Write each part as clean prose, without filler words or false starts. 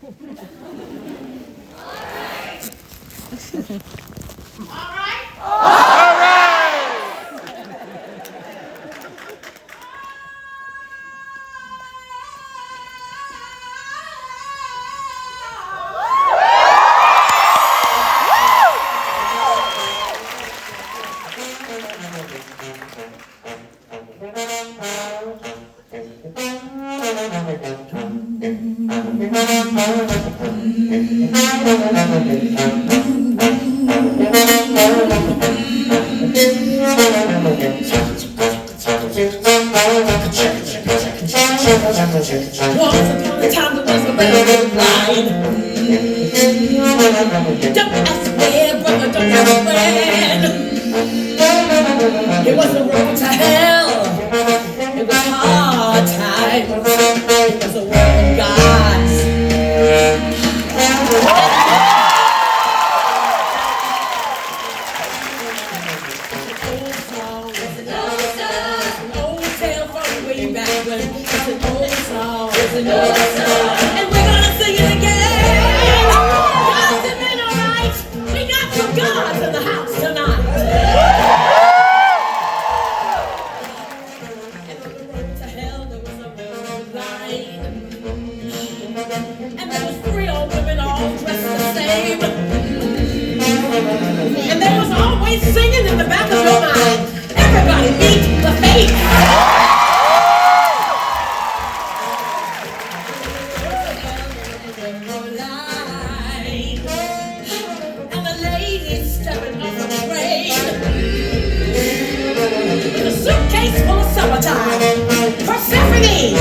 Persephone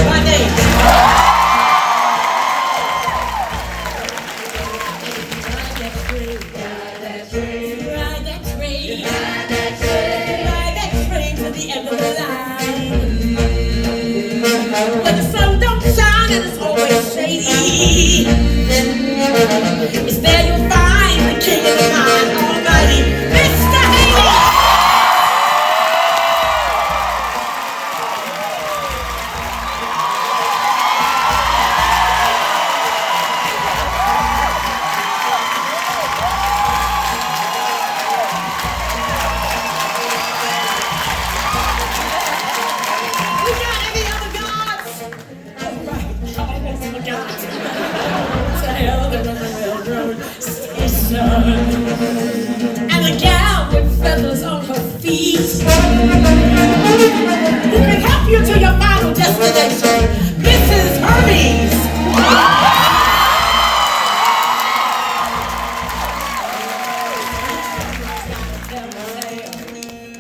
by name. When the sun don't shine and it's always shady, it's there you'll find the king of the mind, almighty Mr. Hades. And a gal with feathers on her feet who can help you to your final destination, Mrs. Hermes.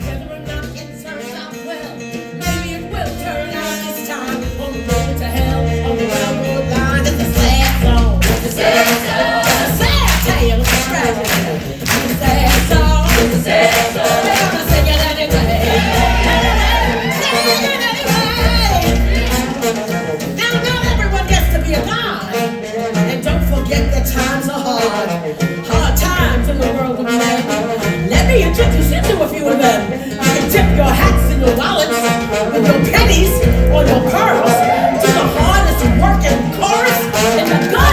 Whether or not it turns out well, maybe it will turn out this time. On the road to hell, on the railroad line, it's a sad song. It's a sad song. It's a sad tale of tragedy. It's a sad song. It's a sad song. We're gonna sing it anyway. Sing it anyway. Now, not everyone gets to be a god. And don't forget that times are hard. Hard times in the world of men. Let me introduce you to a few of them. You can tip your hats and your wallets with your pennies or your pearls to the hardest working chorus in the God.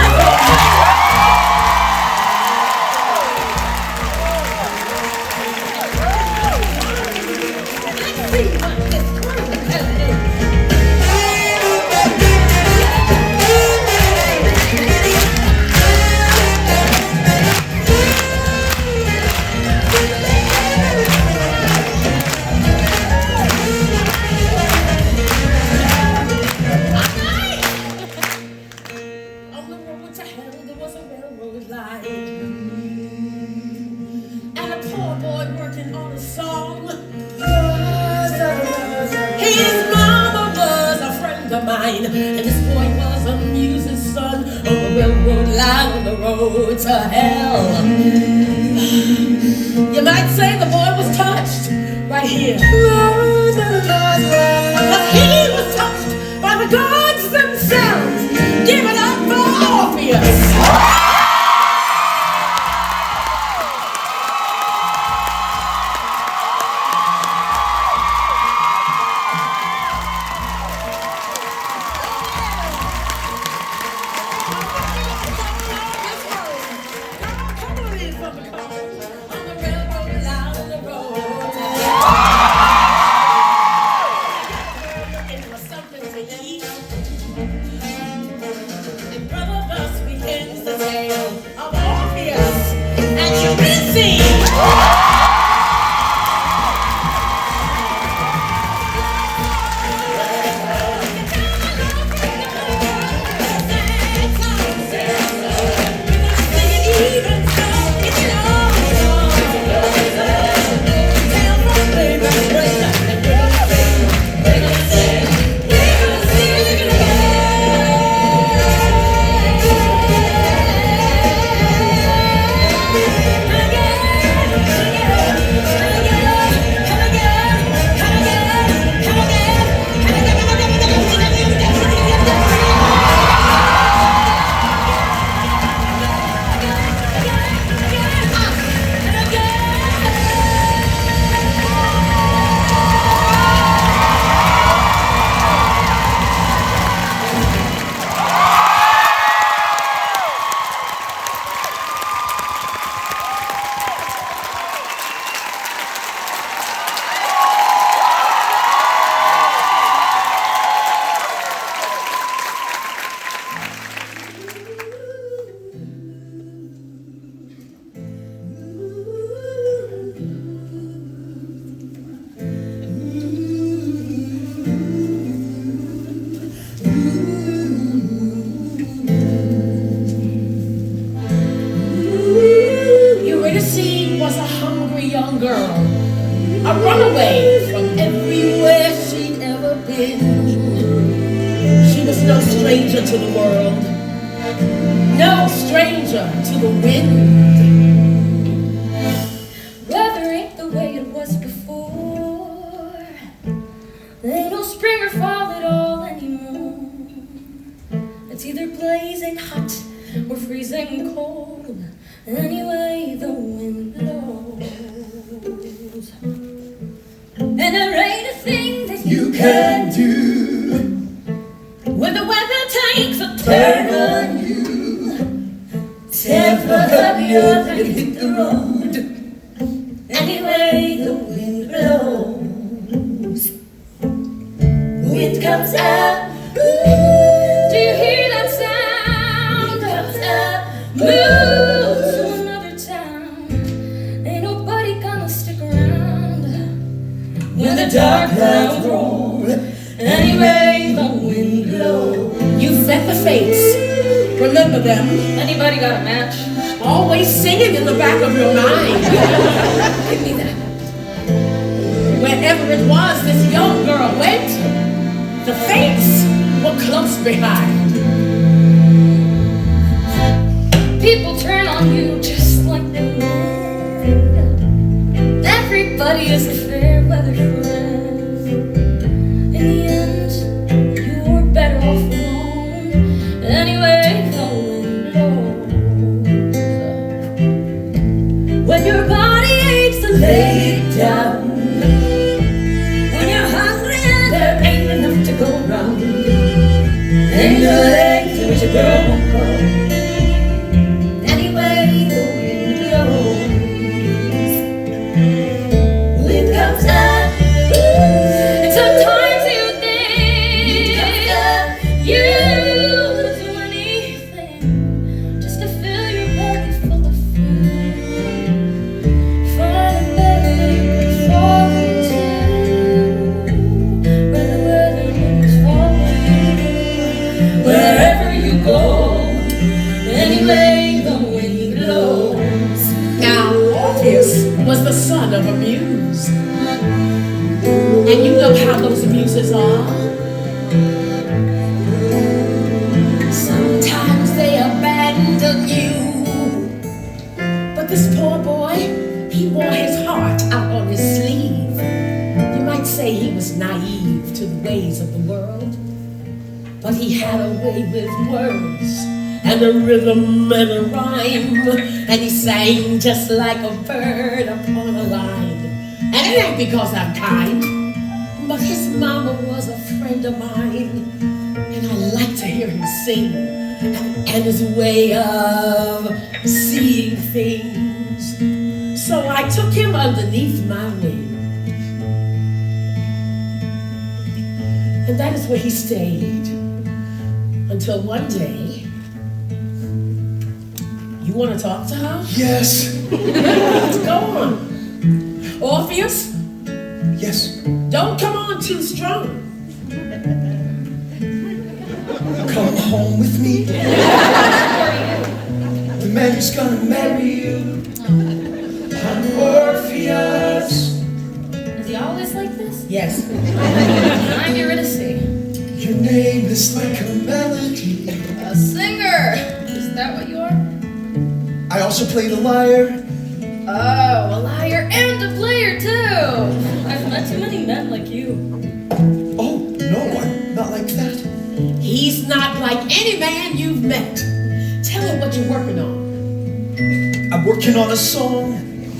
And this boy was a muse's son on the railroad line on the road to hell. You might say the boy was touched right here, because he was touched by the gods themselves. Give it up for Orpheus. Eurydice. Just like a bird upon a line. And it ain't because I'm kind, but his mama was a friend of mine. And I like to hear him sing, and his way of seeing things. So I took him underneath my wing. And that is where he stayed until one day You want to talk to her? Yes. Go on. Orpheus? Yes. Don't come on too strong. Come home with me. The man who's gonna marry you. I'm Orpheus. Is he always like this? Yes. I'm Eurydice. Your name is like a melody. A singer! Is that what you are? I also play the lyre. Oh, a liar and a player too! I've met too many men like you. Oh, no, I'm not like that. He's not like any man you've met. Tell him what you're working on. I'm working on a song.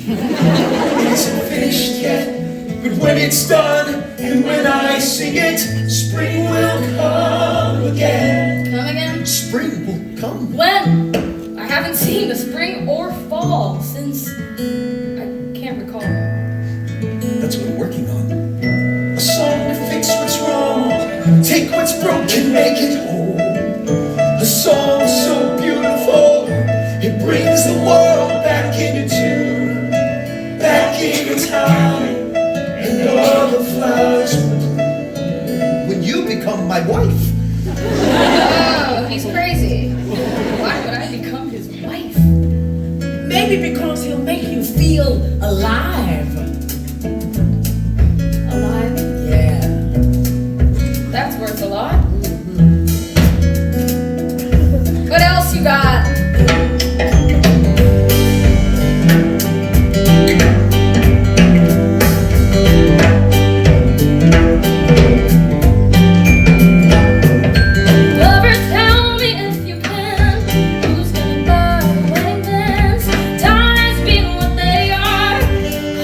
It isn't finished yet, but when it's done, and when I sing it, spring will come again. Come again? Spring will come. When? I haven't seen the spring or fall since I can't recall. That's what I'm working on. A song to fix what's wrong, take what's broken, make it whole. A song so beautiful, it brings the world back into tune, back into time, and all the flowers bloom when you become my wife. Oh, he's crazy. Why would I become his wife? Maybe because he'll make you feel alive. Alive? Yeah. That's worth a lot. What else you got? Lover, tell me if you can, who's gonna buy the wedding bands? Times being what they are,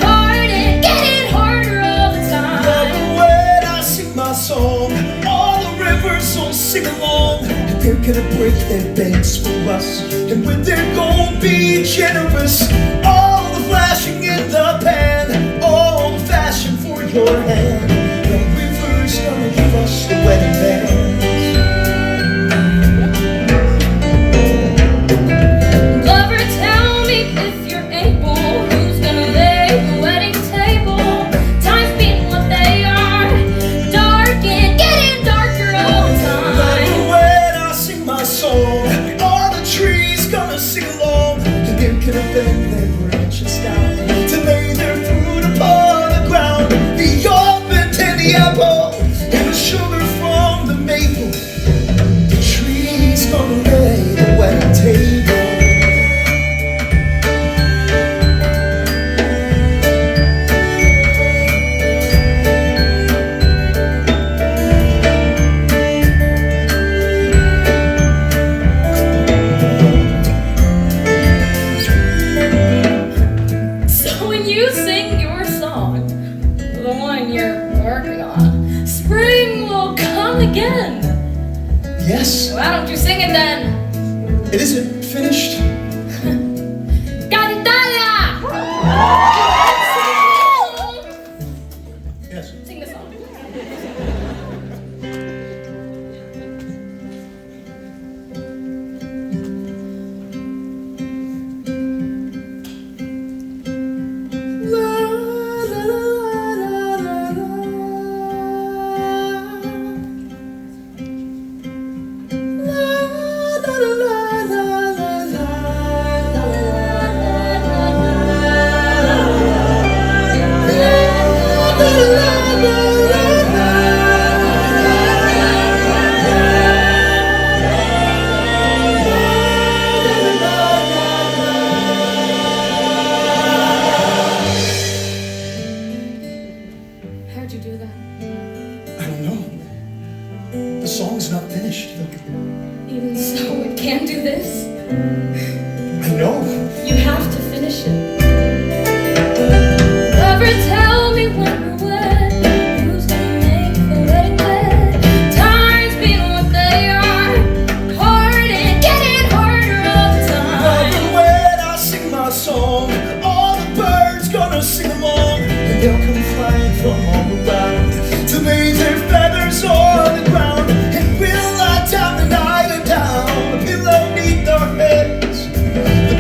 hard and getting harder all the time. When I sing my song, all the rivers will sing along. They're gonna break their banks for us, and with their gold be generous. All the flashing in the pan, all the fashion for your hand. The river's gonna give us the wedding bands. Lover, tell me if you're able, who's gonna lay the wedding table? Times being what they are, dark and getting darker all the time. When I sing my song, all the trees gonna sing along, and they're gonna bend their branches down to lay their fruit upon the ground. The almond and the apple, and the sugar from the maple. The trees gonna lay the wedding table. So when you sing your song, the one you're working on, spring will come again. Yes, Why don't you sing it then? it isn't finished. Cantala! Yes. Sing the song. How'd you do that? I don't know. The song's not finished though. Even so, it can't do this. I know. You have to finish it. Lover, tell me when we're wed, who's gonna make the wedding bed? Times being what they are, hard and getting harder all the time. When I sing my song, all the birds gonna sing along, and they'll come flying from all around to lay their feathers on the ground, and we'll lie down and lie them down, the pillow 'neath our heads. The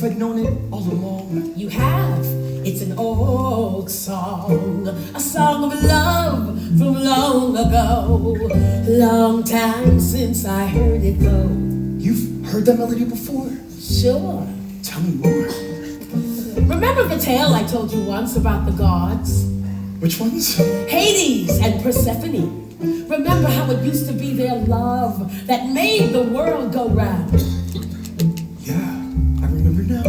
I'd known it all along. You have. It's an old song, a song of love from long ago. Long time since I heard it though. You've heard that melody before? Sure. Tell me more. Remember the tale I told you once about the gods? Which ones? Hades and Persephone. Remember how it used to be their love that made the world go round? Yeah, I remember now.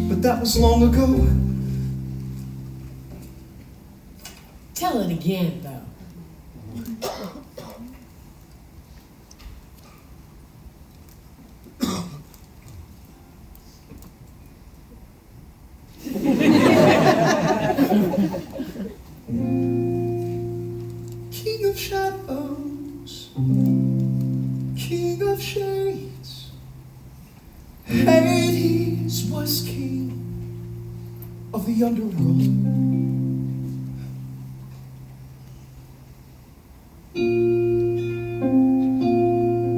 But that was long ago. Tell it again, though. King of shadows, king of shades, Hades was king of the underworld.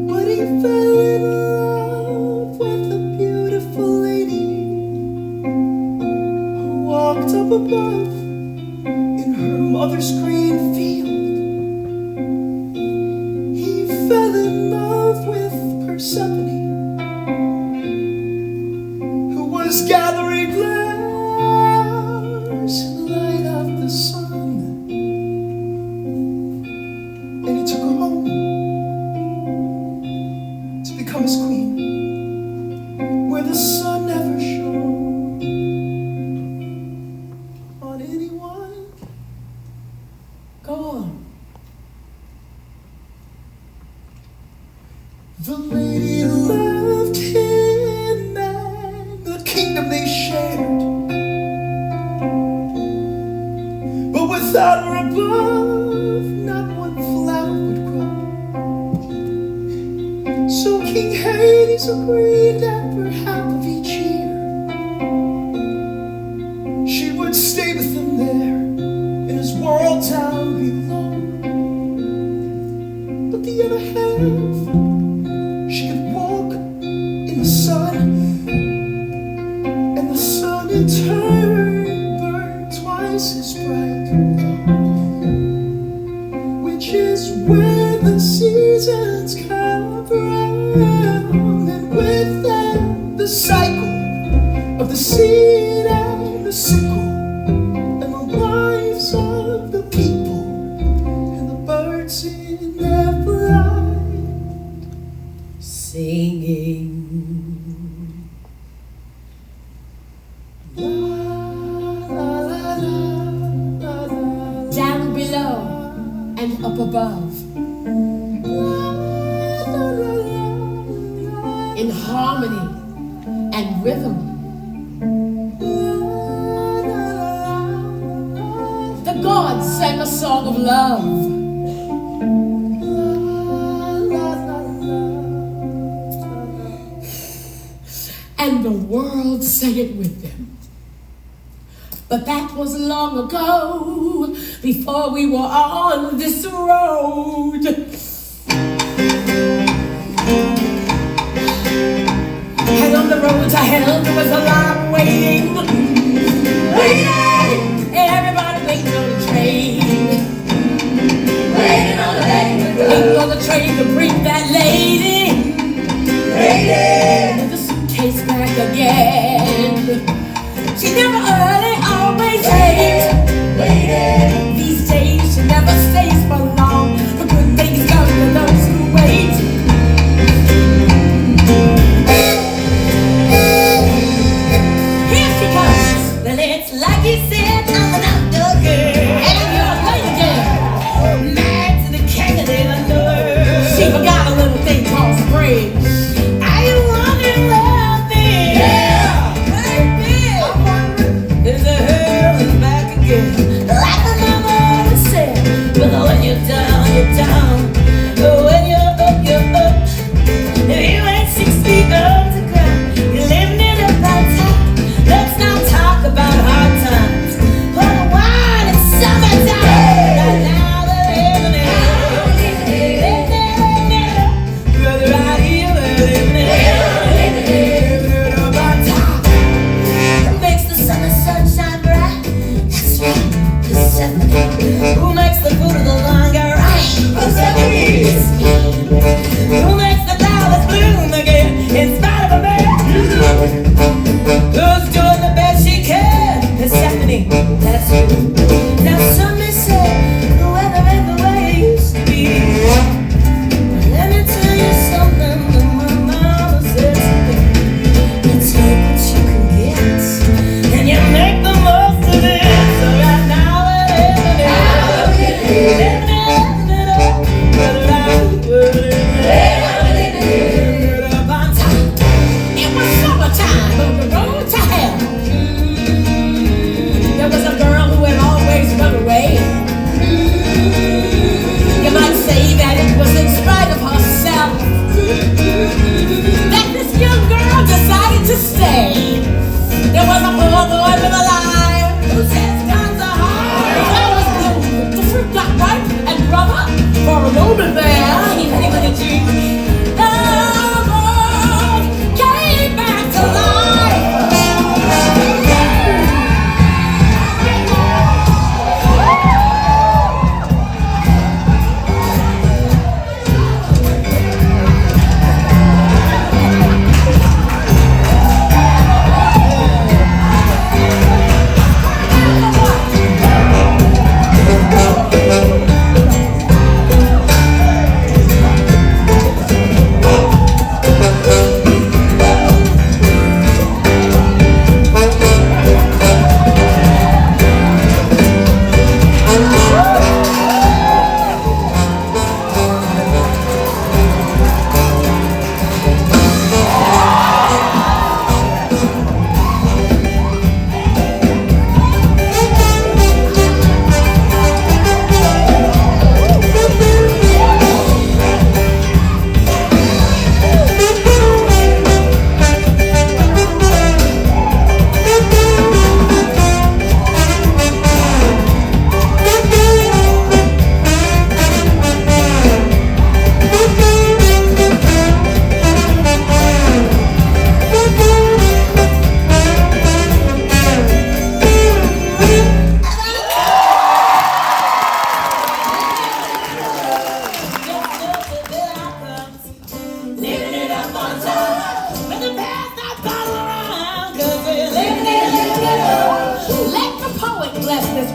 But he fell in love with a beautiful lady who walked up above in her mother's green field. He fell in love with Persephone, who was gathering flowers in the light of the sun. And he took her home to become his queen, where the sun never shone on anyone. Go on. The lady loved him and the kingdom they shared, but without her above, not one flower would grow. So King Hades agreed that for half of each year, she would stay with him there in his world down below. But the other half, she could walk in the sun, and the sun in turn burned twice as bright, which is when the seasons come round, and with them the cycle of the seed and the sickle, and the lives of the people and the birds in their flight, Singing. la la la la la. Down below and up above. In harmony and rhythm. The gods sang a song of love. And the world sang it with them. But that was long ago, before we were on this road. And on the road to hell, there was a line waiting. Waiting! Everybody waiting on the train. Waiting on the train. Waiting on the train to bring that lady. Lady! With the suitcase back again. She never early, always late. Waiting. These days she never stays for long, but good things come to those who wait. Here she comes. Well, it's like he said, I'm an outdoor girl, and you're a lady girl, mad to the king of the underworld. She forgot a little thing called spring. Are you wondering where I've been? Yeah, baby. I'm wondering. There's a hell in back again. Like my mama always said, but when you're down, you're down. But when you're up, you're up. If you ain't 6 feet off the ground, you're living it up right time. Let's not talk about hard times.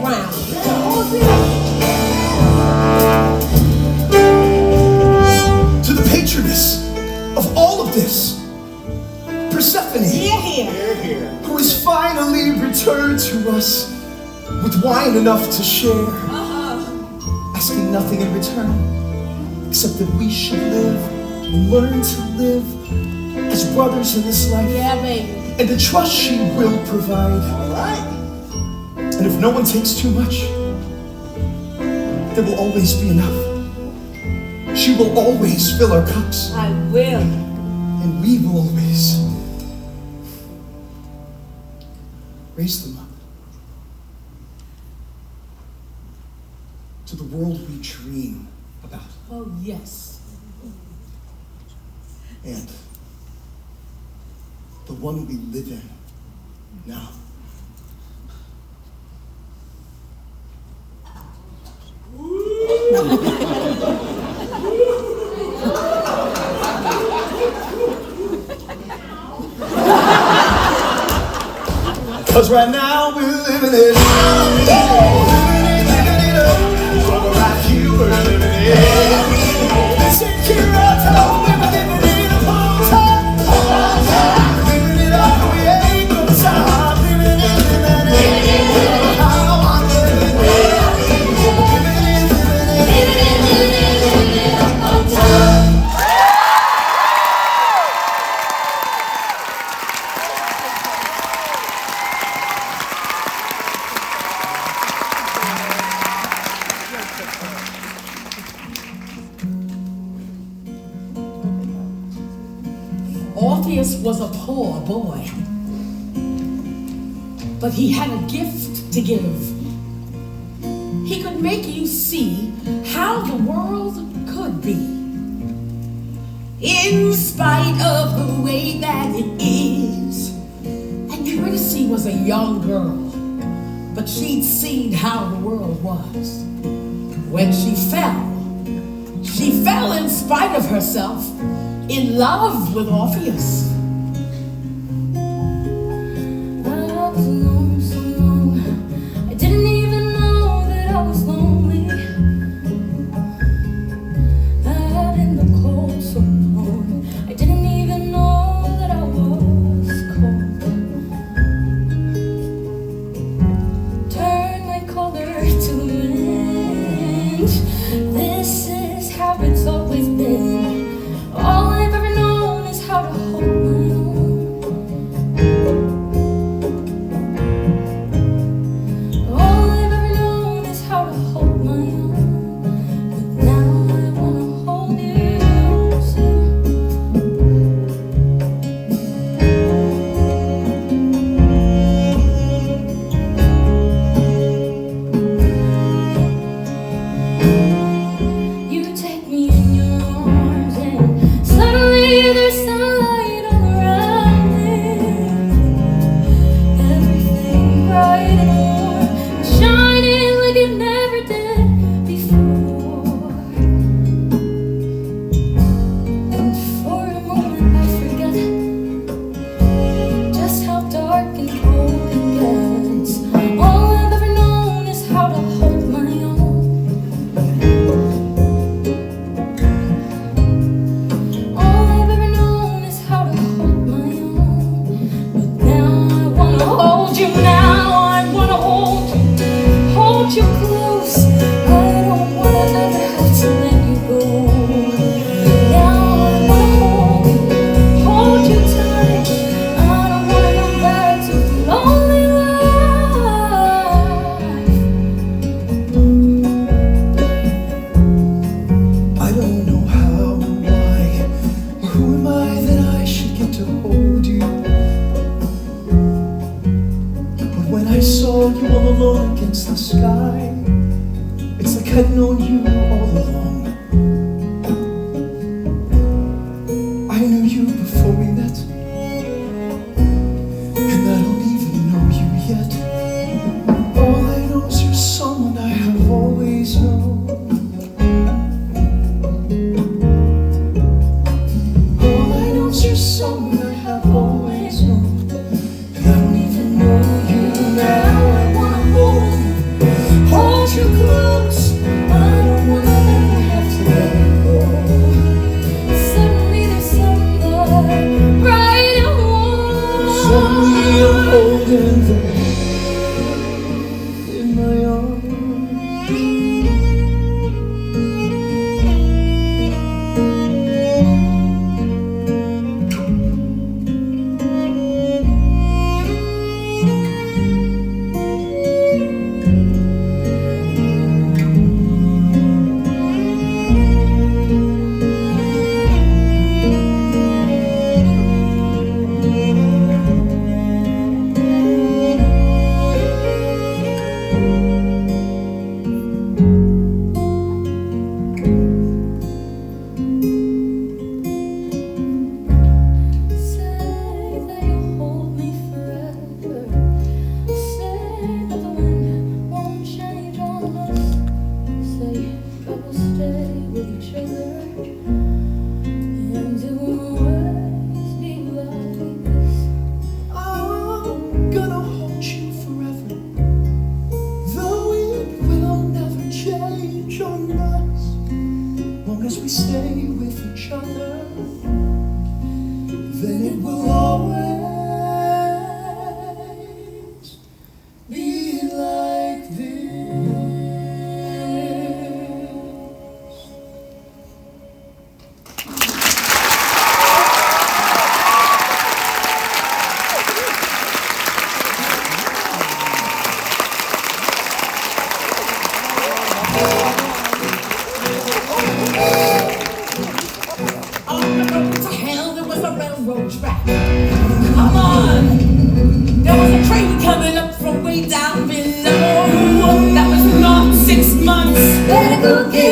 round. To the patroness of all of this, Persephone, who is finally returned to us with wine enough to share, asking nothing in return except that we should live and learn to live as brothers in this life. Yeah, baby. And the trust she will provide. All right. And if no one takes too much, there will always be enough. She will always fill our cups. I will. And we will always raise them up to the world we dream about. Oh, yes. And the one we live in now. Cause right now we're living it up. Living it up. So right here we're living it. This ain't Kyoto, we're living it up all time. Living it up, we ain't gonna stop. Living it, how I'm living it. Living it all time. Orpheus was a poor boy, but he had a gift to give. He could make you see how the world could be, in spite of the way that it is. And Eurydice was a young girl, but she'd seen how the world was. When she fell in spite of herself, in love with Orpheus. I was alone so long, I didn't even know that I was lonely. Out in the cold so long, I didn't even know that I was cold. Turn my collar to the wind. This is how it's always been. All I've ever known is how to hold my own. All I've ever known is how to hold my own. But now I wanna hold you too. You take me in your arms and suddenly there's sunlight all around me. Everything bright and warm, shining like it never did before. And for a moment I forget just how dark and cold it gets. All I've ever known is how to hold my own. All I've ever known is how to hold my own. But now I wanna hold you, now I wanna hold you close. I don't wanna ever have to let you go. Now I wanna hold you tight. I don't wanna go back to the lonely life. I don't know how or why, or who am I that I should get to hold you. But when I saw you all alone against the sky, it's like I'd known you all along. I knew you before we met, and I don't even know you yet. All I know is you're someone I have always known. All I know is you're someone I have always known. And I don't even know you now. I wanna hold you.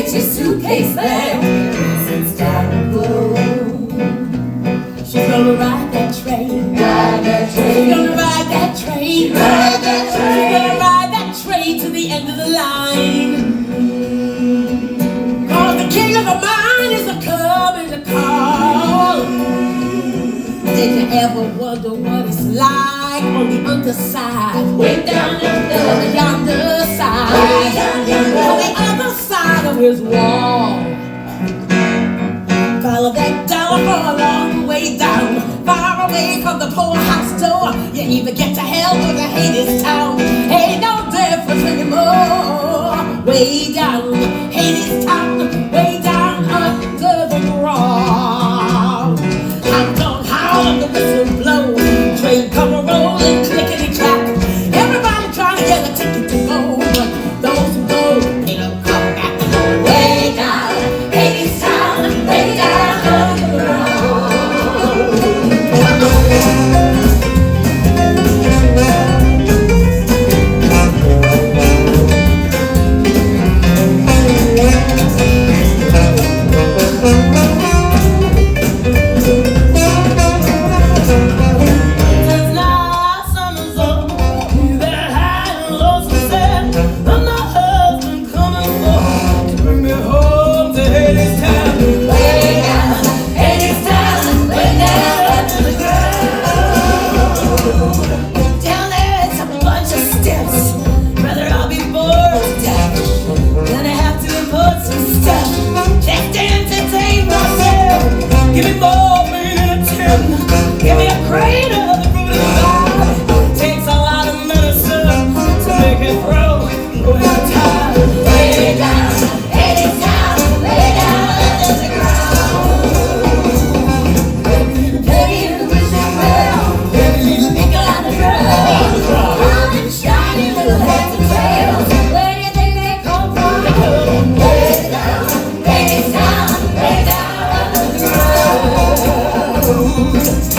get your suitcase there. It's time to go. She's gonna ride that train. Ride that train. She's gonna ride that train. Ride that train. She's gonna ride that train to the end of the line. Cause the king of the mind is a coming to call. Did you ever wonder what it's like on the underside? Way down On the yonder side. On the other side of his wall. Follow that dollar for a long way down, far away from the poorhouse door. You either get to hell or to Hadestown. Ain't no difference anymore. Way down, Hadestown, way down under the ground. I'm gonna howl and the whistle blow. Train come a rolling, clickety clack. Everybody trying to get a ticket to go, but those who go, they don't come back. Way down, Hadestown, way down. Give me more meat in a tin. Give me a crate of the fruit of the vine. Takes a lot of medicine to make it grow. Go ahead and tie. Lay down, Hadestown, lay down under the ground. Baby in the wishing well, baby in the nickel on the drum. Round and shiny little heads and tails. Where do you think they come from? Lay down, Hadestown, lay down.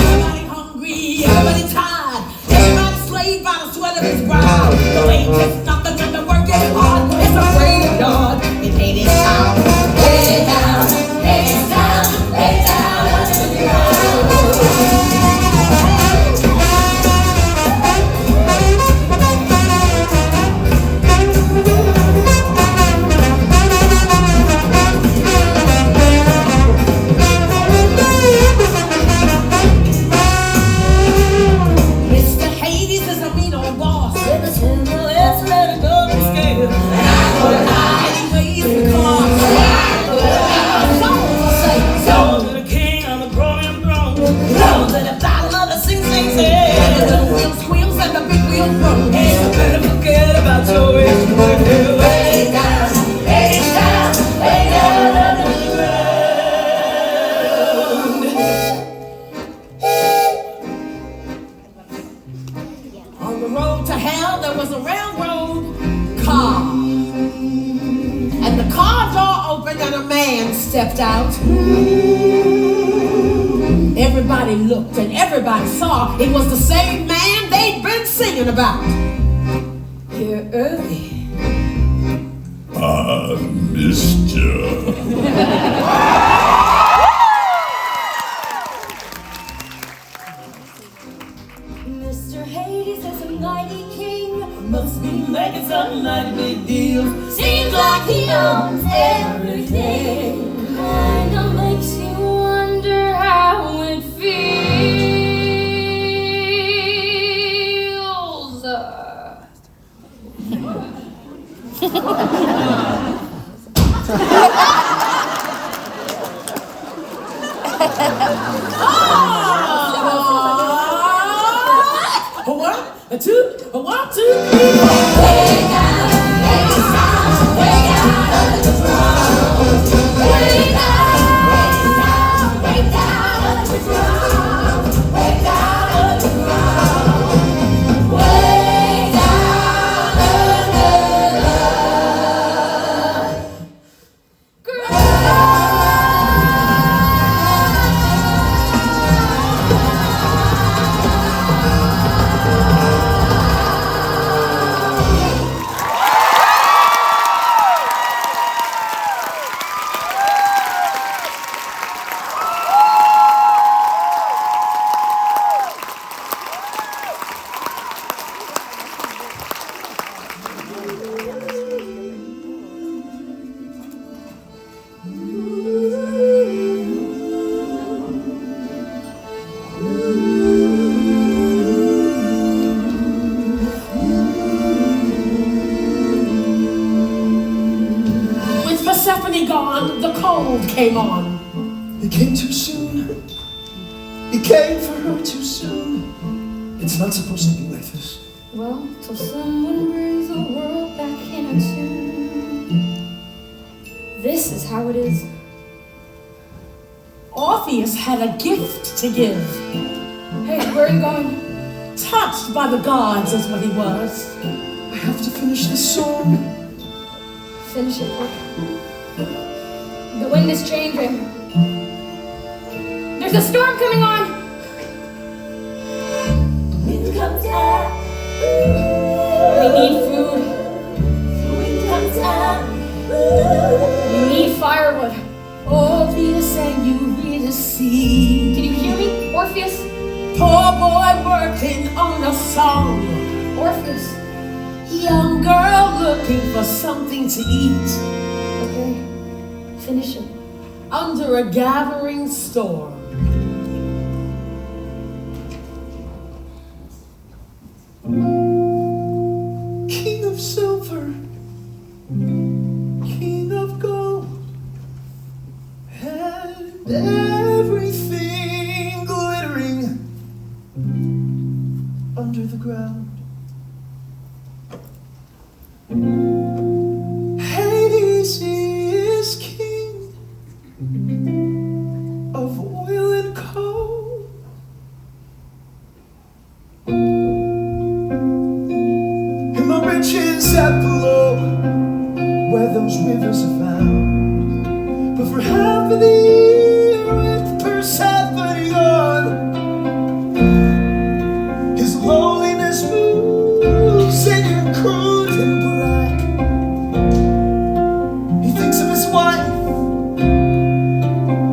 Everybody hungry, everybody tired, everybody slaved by the sweat of his brow. The way just nothing and the working hard. It's a graveyard in Hadestown. Lay down, Hadestown, lay down under the stepped out. Everybody looked and everybody saw it was the same man they'd been singing about. Here early. I missed you. Mr. Hades is a mighty king. Must be making some mighty big deals. Seems like he owns everything. Kinda makes you wonder how it feels. A two, a 1, 2, 3, 4. Way down, way down under the ground. Way down, way down under the ground. Way down under the ground. Way down under the ground. he gone, the cold came on. It came too soon. It came for her too soon. It's not supposed to be like this. Well, till someone brings the world back in a tune. This is how it is. Orpheus had a gift to give. Hey, where are you going? Touched by the gods is what he was. I have to finish this song. Finish it quick. The wind is changing. There's a storm coming on. Wind comes out. We need food. Wind comes out. We need firewood. Orpheus and Eurydice. Can you hear me, Orpheus? Poor boy working on a song. Orpheus. Young girl looking for something to eat. Okay, finish it. Under a gathering storm. King of silver, king of gold, and everything glittering under the ground. Hades is king of oil and coal. And the riches that below where those rivers are found. But for half of the year with Persephone gone, his loneliness moves in your crude and black. He thinks of his wife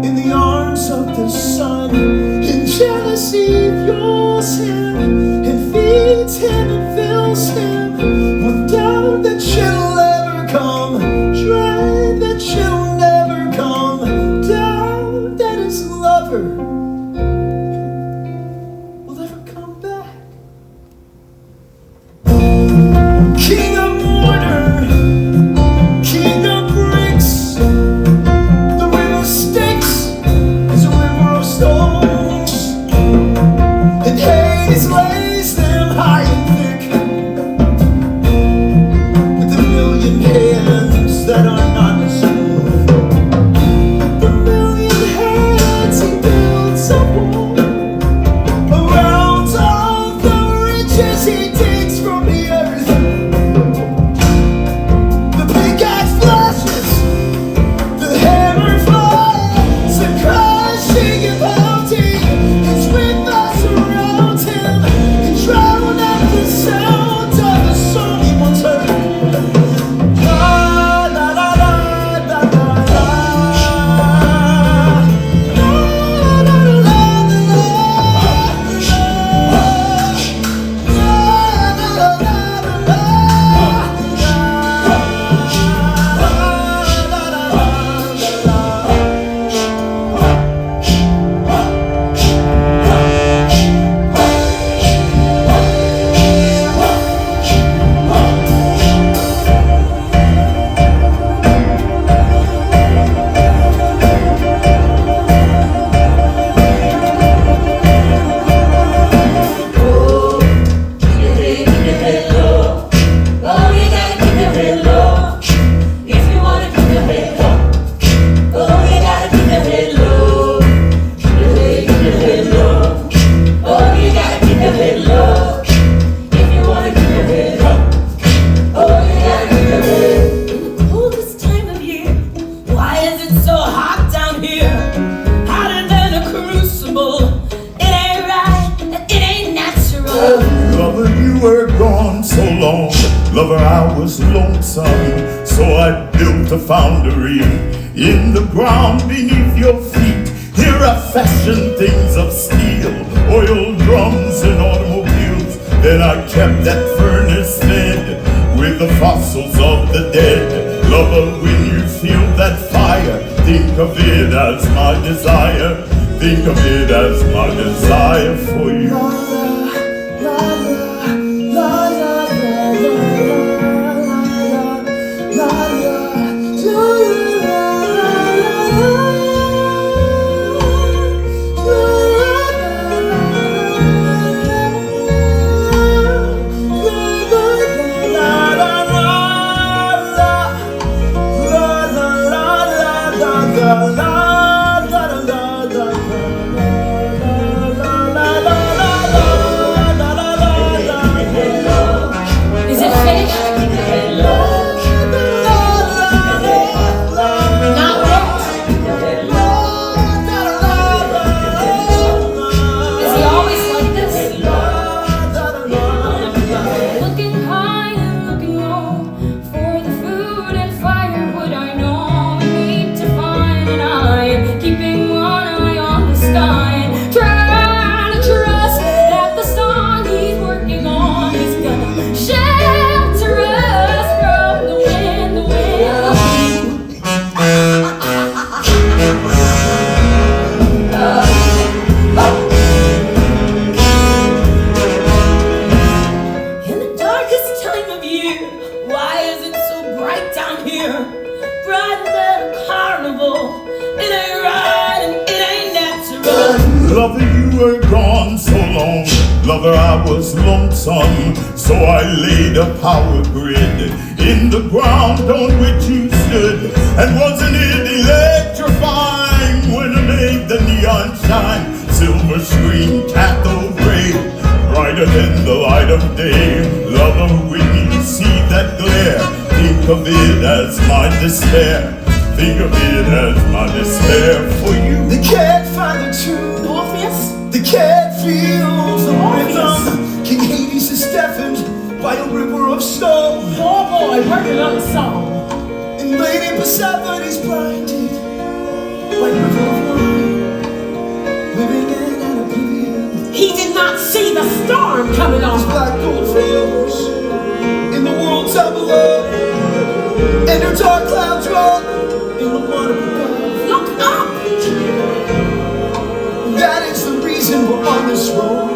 in the arms of the sun, and jealousy fuels him and feeds him and fills him with doubt that she'll ever come, dread that she'll never come, doubt that his lover will ever come back. King of mortar, king of bricks, the river Styx is a river of stones, and Hades lays them high and thick with a million hands that are not his own. The million hands he builds a wall around all the riches he takes from the earth. The big axe flashes, the hammer flies, and crashing and pounding his rivers around him, and drown out the sound of the song he once heard. La la la la la la la. La la la la Coldest time of year. Why is it so hot down here? Hotter than a crucible. It ain't right, it ain't natural. Lover, you were gone so long. Lover, I was lonesome. So I built a foundry in the ground beneath your feet. Here I fashioned things of steel, oil drums and automobiles. Then I kept that furnace fed with the fossils of the dead. Lover, when you feel that fire, think of it as my desire. Think of it as my desire for you. La la la la la la la la la la la la la. here, riding at a carnival. It ain't right and it ain't natural. Lover, you were gone so long. Lover, I was lonesome, so I laid a power grid in the ground on which you stood. And wasn't it electrifying when I made the neon shine? Silver screen, cathode ray, brighter than the light of day. Lover, when you see that glare, think of it as my despair. Think of it as my despair for you. They can't find the tune. Orpheus? They can't feel the Orpheus. rhythm. King Hades is deafened by a river of snow. Poor boy working on a song. And Lady Persephone is blinded by river of wine, living in an oblivion. He did not see the storm coming There's on. black gold flows in the world down below, and her dark clouds roll in the water above. Look up! That is the reason we're on this road.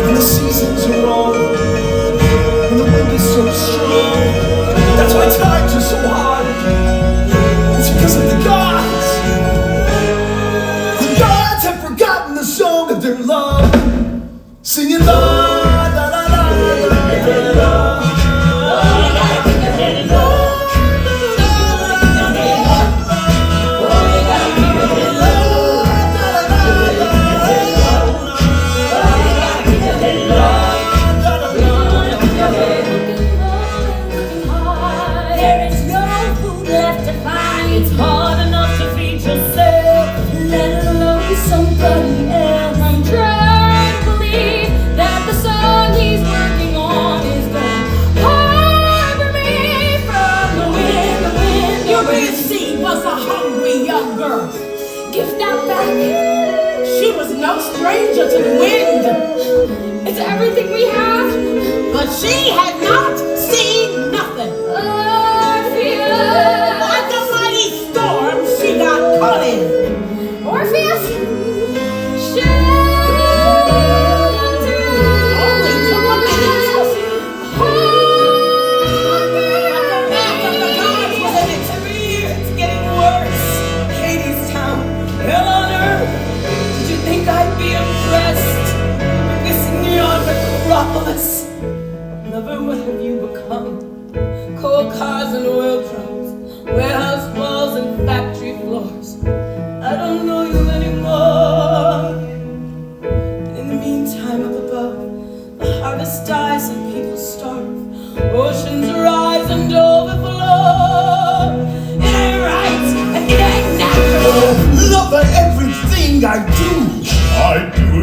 And the seasons are wrong, and the wind is so strong. That's why times are so hard. It's because of the gods. The gods have forgotten the song of their love, singing la la la la la la. It's hard enough to feed yourself, let alone somebody else. I'm trying to believe that the song he's working on is gonna harbor me from the wind, the wind. Eurydice was a hungry young girl. Gift out back. She was no stranger to the wind, It's everything we have. but she had not seen nothing. Orpheus. Like a mighty storm, she got caught in. Orpheus. Only took a minute. The wrath of the gods was in it. It's getting worse. Hadestown, hell on earth. Did you think I'd be impressed with this neon necropolis? Lover, what have you become? Coal cars and oil drums, warehouse walls and factory floors. I don't know you anymore. In the meantime, up above, the harvest dies and people starve. Oceans rise and overflow. It ain't right and it ain't natural. Lover, everything I do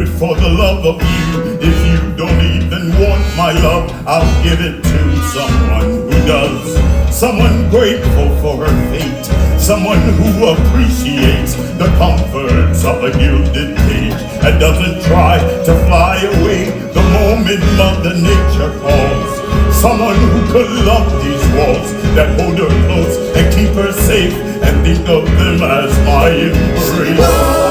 it for the love of you. If you don't even want my love, I'll give it to someone who does. Someone grateful for her fate. Someone who appreciates the comforts of a gilded cage and doesn't try to fly away the moment Mother Nature calls. Someone who could love these walls that hold her close and keep her safe and think of them as my embrace.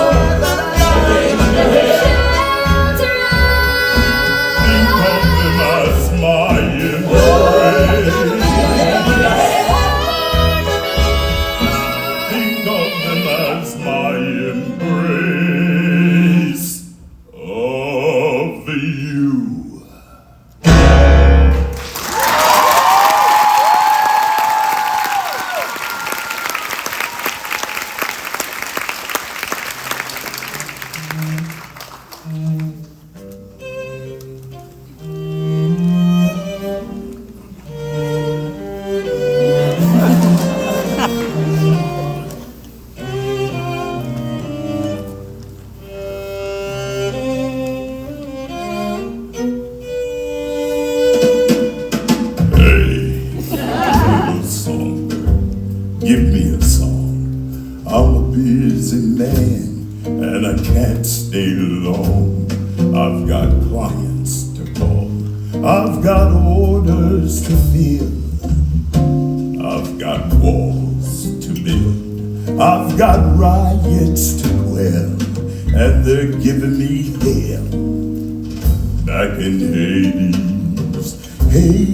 Give me a song. I'm a busy man and I can't stay long. I've got clients to call. I've got orders to fill. I've got walls to build. I've got riots to quell. And they're giving me hell back in Hades. Hey,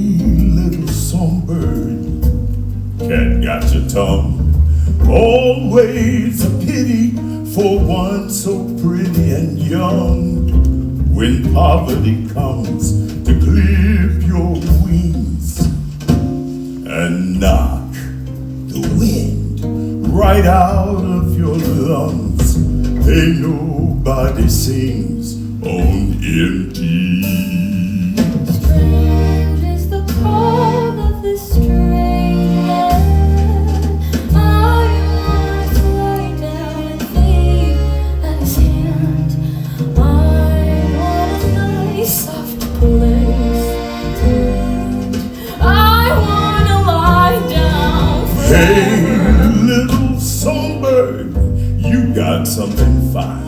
little songbird, tongue. Always a pity for one so pretty and young. When poverty comes to clip your wings and knock the wind right out of your lungs, hey, nobody sings on empty. Strange is the call of this strange land. I want to lie down and think at his hand. I want a nice soft place to land. I want to lie down for Hey, little songbird, you got something fine.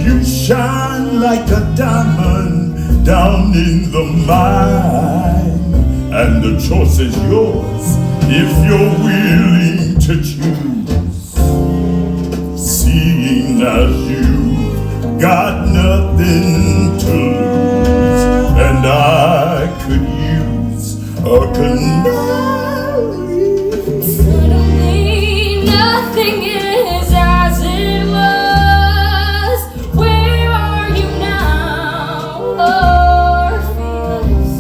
You shine like a diamond down in the mine. And the choice is yours if you're willing to choose. Seeing as you got nothing to lose, and I could use a canary. suddenly nothing is as it was. Where are you now, Orpheus?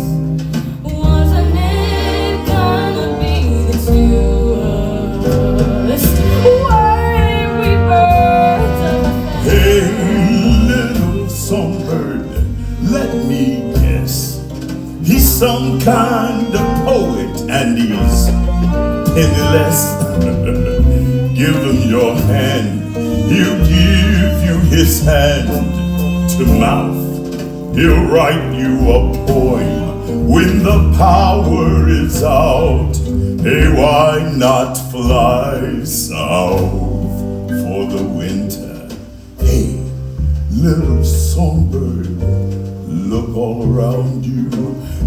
Wasn't it gonna be the two of us? Weren't we birds of a Hey, little songbird, let me guess. He's some kind of poet and he's penniless. Give him your hand, he'll give you his hand to mouth. He'll write you a poem when the power is out. Hey, why not fly south for the winter? Hey, little songbird, look all around you.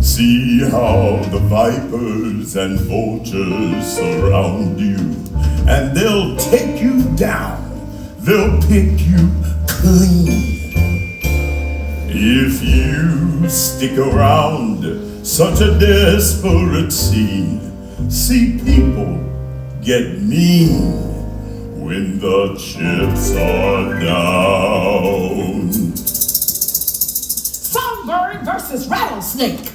See how the vipers and vultures surround you. And they'll take you down, they'll pick you clean. If you stick around such a desperate scene, see people get mean when the chips are down. Songbird versus rattlesnake.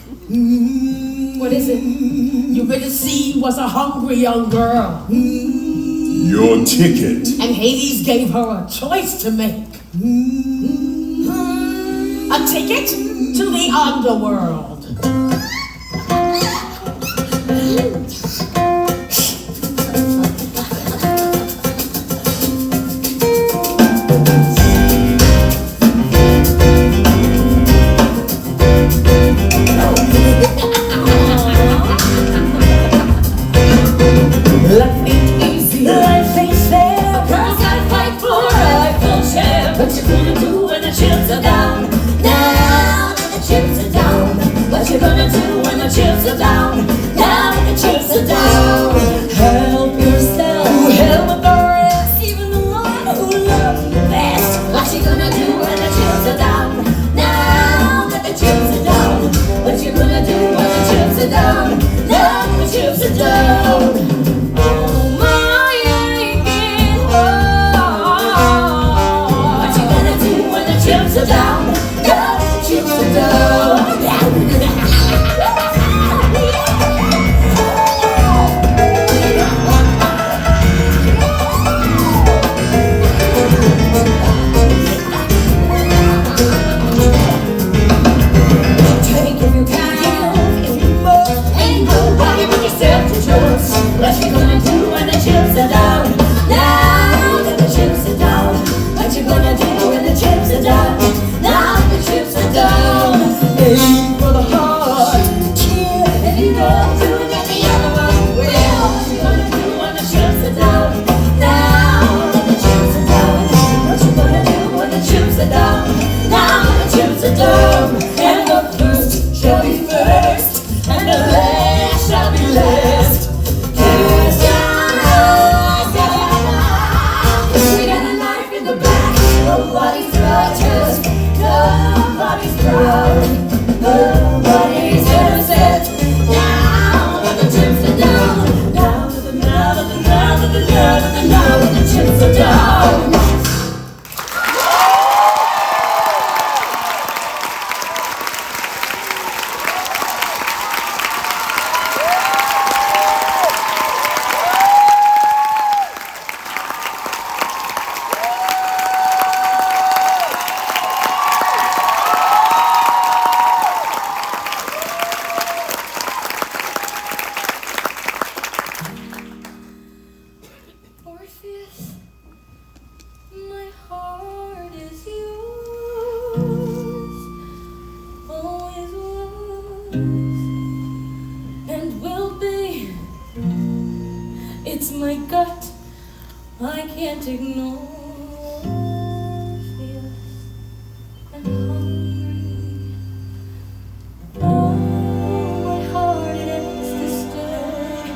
What is it? Eurydice was a hungry young girl, Your ticket. and Hades gave her a choice to make. A ticket to the underworld. Life ain't easy, life ain't fair. Girls gotta fight for a rightful share. What you gonna do when the chips are down? Now that the chips are down, and will be. It's my gut, I can't ignore. Fierce and hungry. Oh, my heart it aches to stay,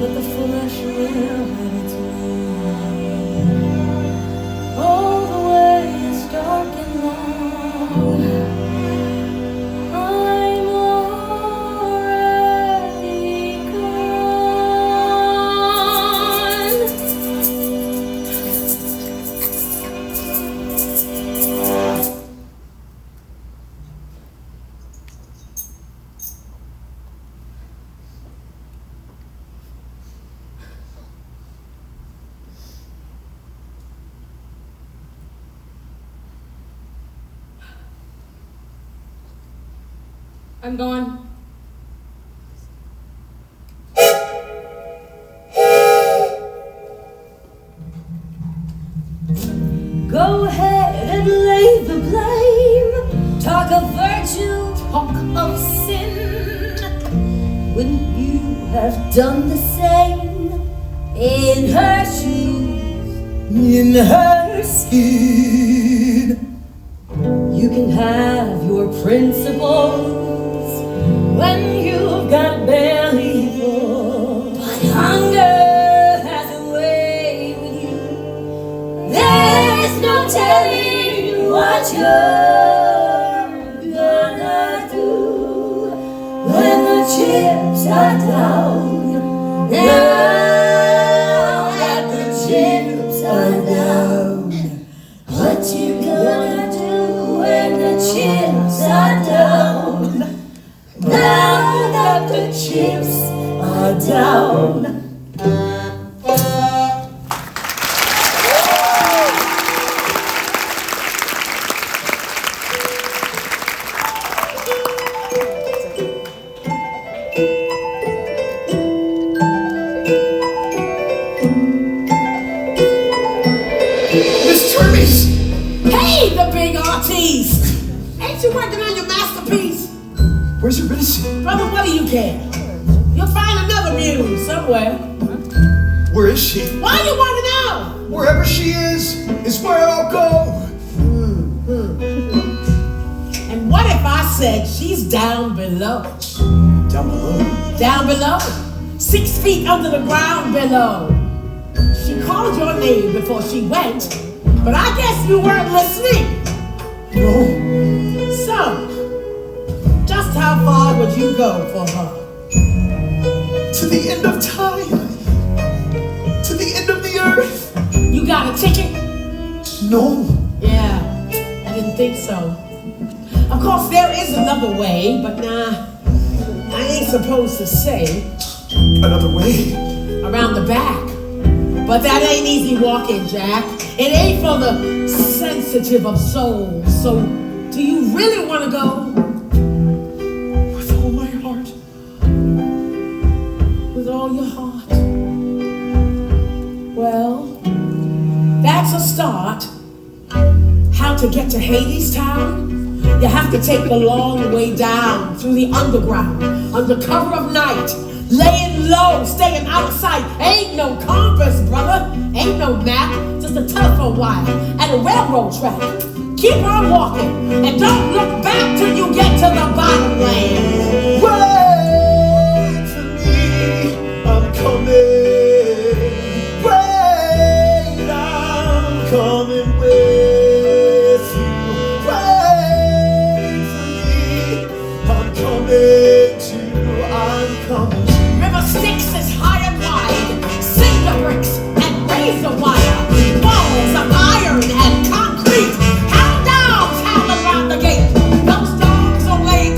but the flesh will have its way. Oh, the way is dark and long. I'm already gone. I'm gone. Go ahead and lay the blame. Talk of virtue, talk of sin. Wouldn't you have done the same in her shoes, in her skin? You can have your principles when you've got belly full, but hunger has a way with you. There's no telling what you're gonna do when the chips are down. Now that the chips are down, what you gonna do when the chips are down? Now that the chips are down. Miss Hermes! Hey, the big artiste! Ain't you working on your masterpiece? Where's Eurydice? Brother, what do you care? You'll find another muse somewhere. Where is she? Why you want to know? Wherever she is where I'll go. And what if I said she's down below? Down below? Down below. 6 feet under the ground below. She called your name before she went, but I guess you weren't listening. No. So, just how far would you go for her? To the end of time. To the end of the earth. You got a ticket? No. Yeah, I didn't think so. Of course, there is another way, but nah, I ain't supposed to say. Another way? Around the back. But that ain't easy walking, Jack. It ain't for the sensitive of soul. So, do you really want to go? With all my heart. With all your heart? Well, that's a start. How to get to Hadestown? You have to take the long way down through the underground, under cover of night, laying low, staying out of sight. Ain't no compass, brother. Ain't no map, just a telephone wire and a railroad track. Keep on walking and don't look back till you get to the bottom lane. Wait for me, I'm coming. Wait, I'm coming with you. Wait for me, I'm coming too. I'm coming. River Styx is high and wide, cinder bricks and razor wire, walls of iron and concrete. Hound dogs howl around the gate. Those dogs are laying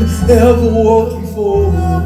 one ever was before.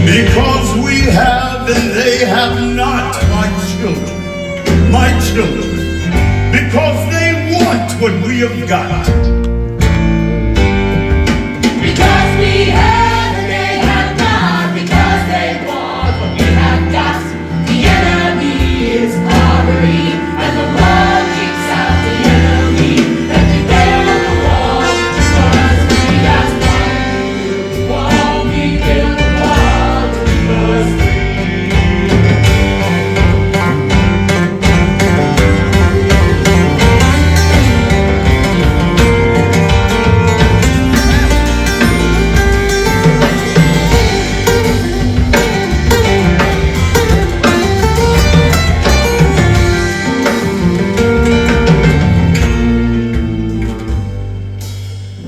Because we have and they have not, my children. my children, because they want what we have got. Because we have and they have not, because they want what we have got. The enemy is poverty, and the wall keeps out the enemy. And we build the wall, because we have won. The wall, we build the wall to keep us free.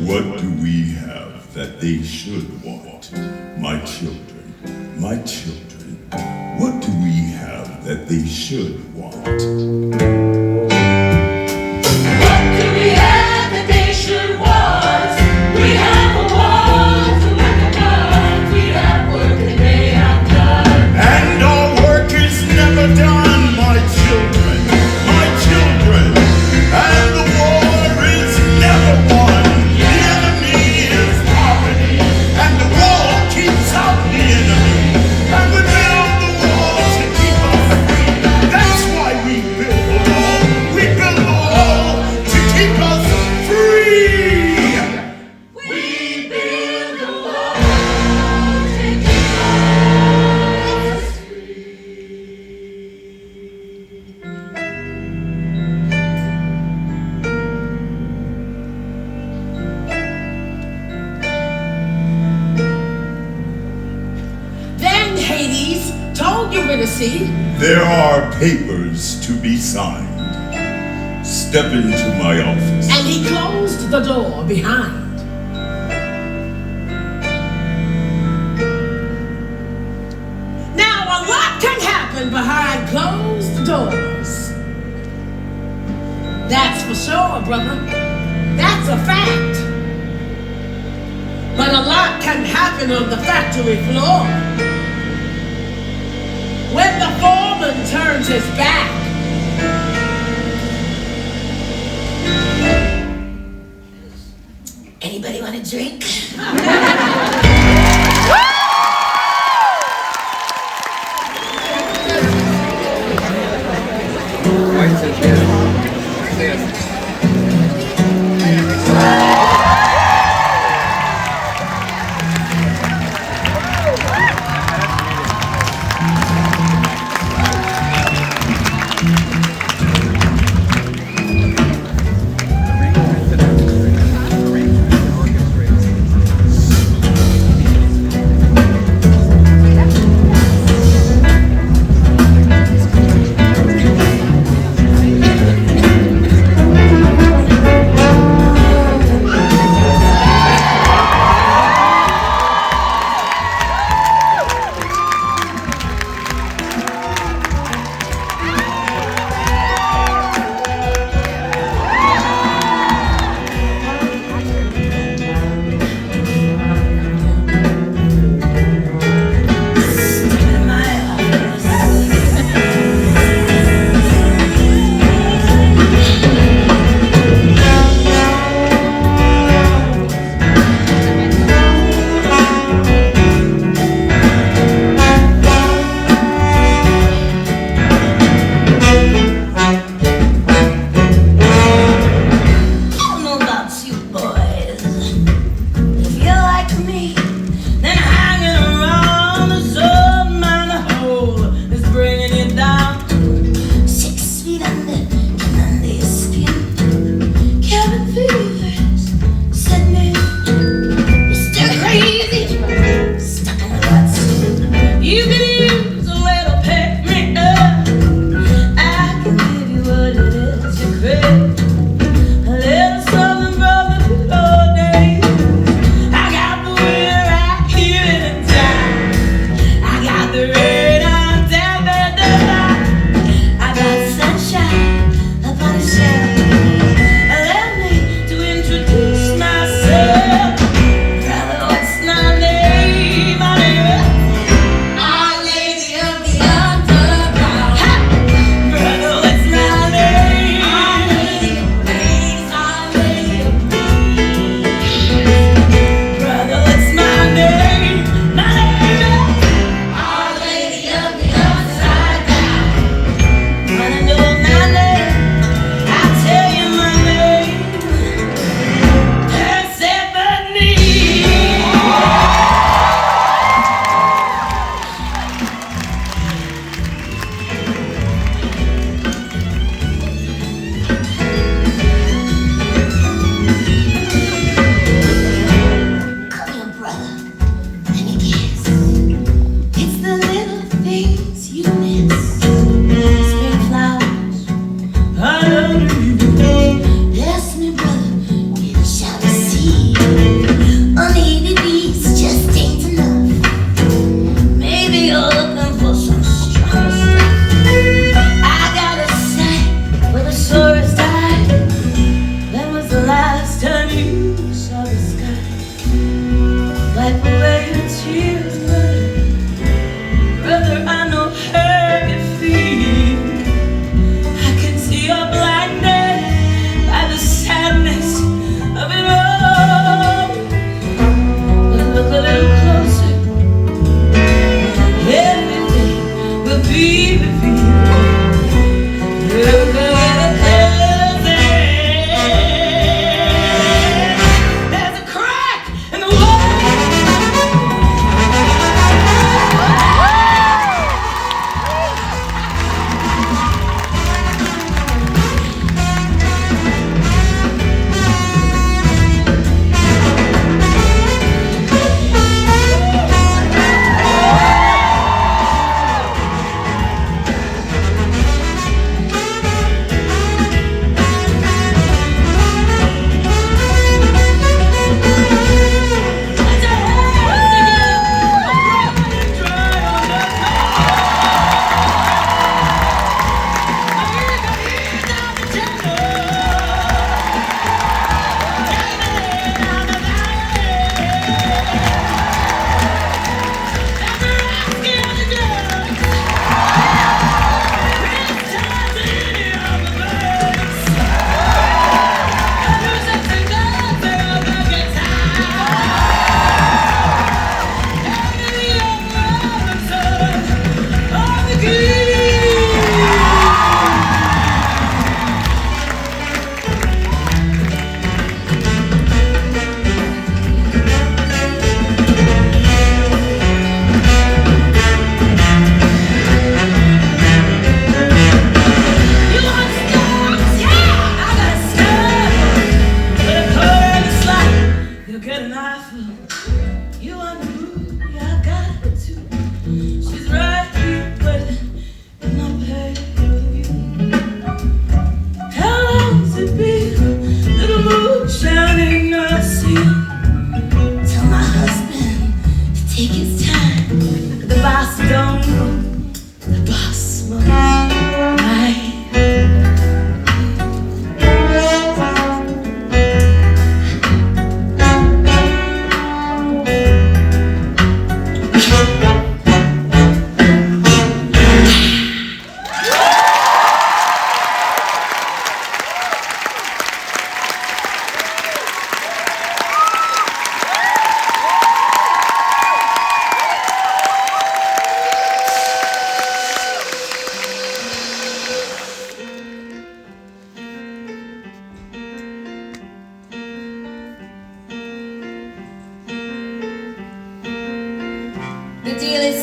What do we have that they should want? My children, my children, what do we have that they should want? What do we have that they should want? We have a wall to look upon. We have work that they have done. And our work is never done, my children, my children. And the war is never won. The enemy is poverty, and the wall keeps out the enemy. And we build the wall to keep us free. That's why we build the wall. We build the wall to keep us free. We build the wall to keep us Then Hades told Eurydice, There are papers to be signed. Step into my office. and he closed the door behind. Now a lot can happen behind closed doors. That's for sure, brother. That's a fact. But a lot can happen on the factory floor. When the foreman turns his back. Anybody want a drink?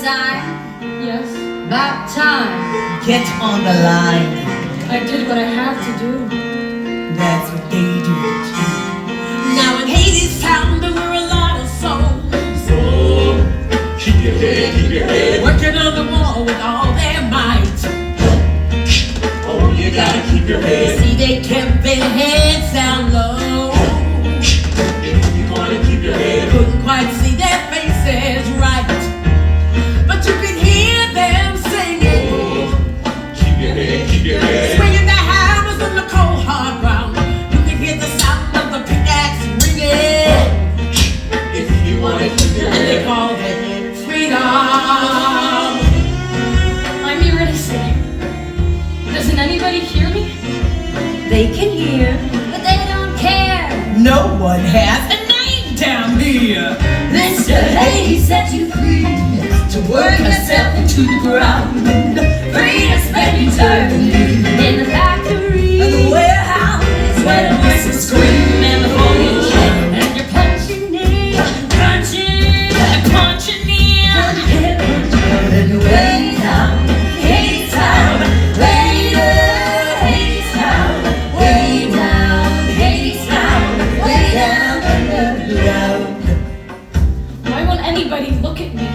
Einstein. Yes? About time. Get on the line. I did what I had to do. That's what they do. Now in Hadestown there were a lot of souls. Oh, keep your head. Working on the wall with all their might. Oh, you gotta keep your head. See, they kept their heads down low. If you wanna keep your head. Couldn't quite see their faces right, but you could hear them singing. Oh, keep your head. Swinging the hammers on the cold hard ground. You could hear the sound of the pickaxe ringing. If you wanna keep your And they head. called it freedom. I'm Eurydice. Doesn't anybody hear me? They can hear, but they don't care. No one has a name down here. Mr. Hades set you free to work yourself into the ground. Free to spend eternity in the factory and the warehouse where the voices scream and the volume shake. And you're punching in, punching and punching in. And you're way down, Hadestown, way down, Hadestown, way down, Hadestown, way down underground. Why won't anybody look at me?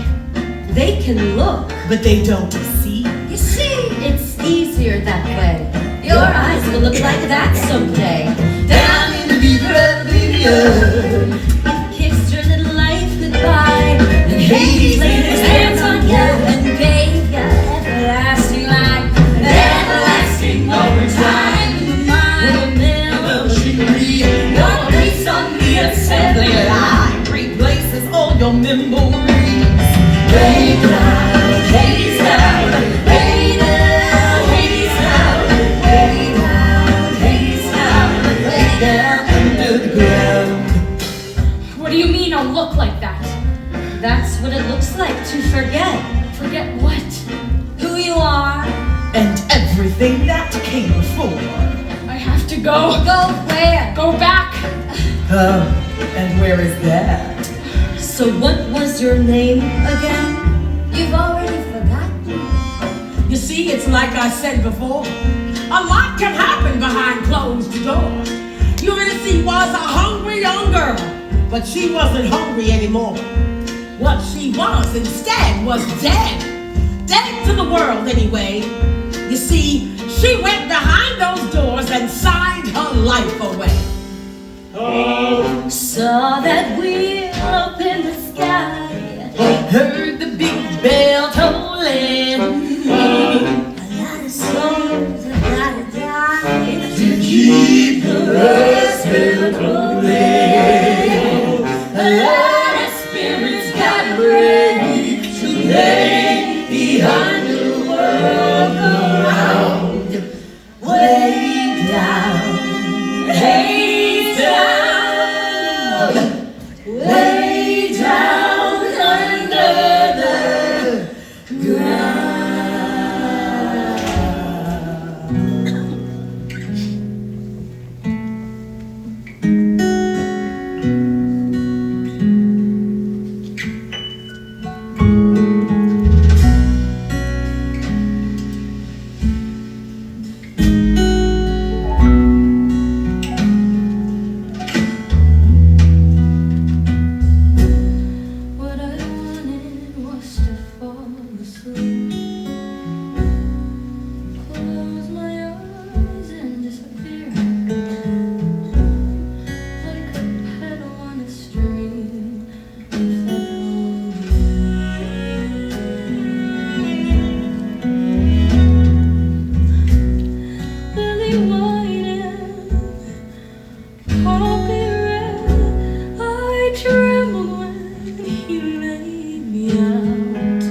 They can look. But they don't see. You see, it's easier that way. Your eyes will look like that someday. Down in the deeper oblivion, you kissed your little life goodbye. And Hades laid his hands on you and gave you everlasting life. And everlasting over time. The memory, your place on the assembly line replaces all your memories. Way down, Hadestown, way down, Hadestown, way down, Hadestown, way down underground. What do you mean I'll look like that? That's what it looks like to forget Forget what? who you are. And everything that came before. I have to go. Go where? Go back. And where is that? So what was your name again? You've already forgotten. You see, it's like I said before. A lot can happen behind closed doors. Eurydice was a hungry young girl, but she wasn't hungry anymore. What she was instead was dead. Dead to the world anyway. You see, she went behind those doors and signed her life away. Oh, Saw that wheel up in the sky. Heard the big bell tolling. A lot of souls have gotta die to keep the rest rolling. A lot of spirits got ready to lay the underworld around. Way down, Hadestown, way down under the ground. What I wanted was to fall asleep, close my eyes and disappear, like a petal on a string. Lily white and poppy red, I trembled when you laid me out.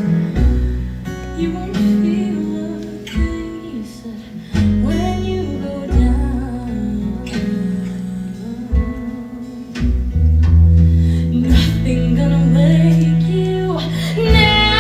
You won't feel a thing, you said, when you go down. Nothing gonna wake you now.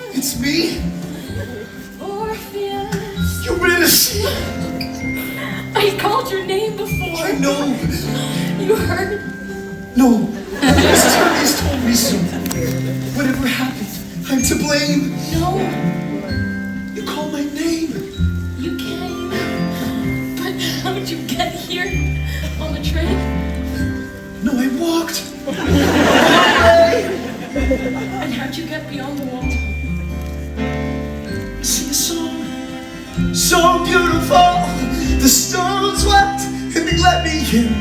It's me? Orpheus. Eurydice! I called your name before. I know. You heard? No. Mrs. Hermes told me so. Whatever happened, I'm to blame. No. You called my name. You came. But how did you get here? On the train? No, I walked. And how'd you get beyond the wall? Sing a song. So beautiful. The stones wept and they let me in.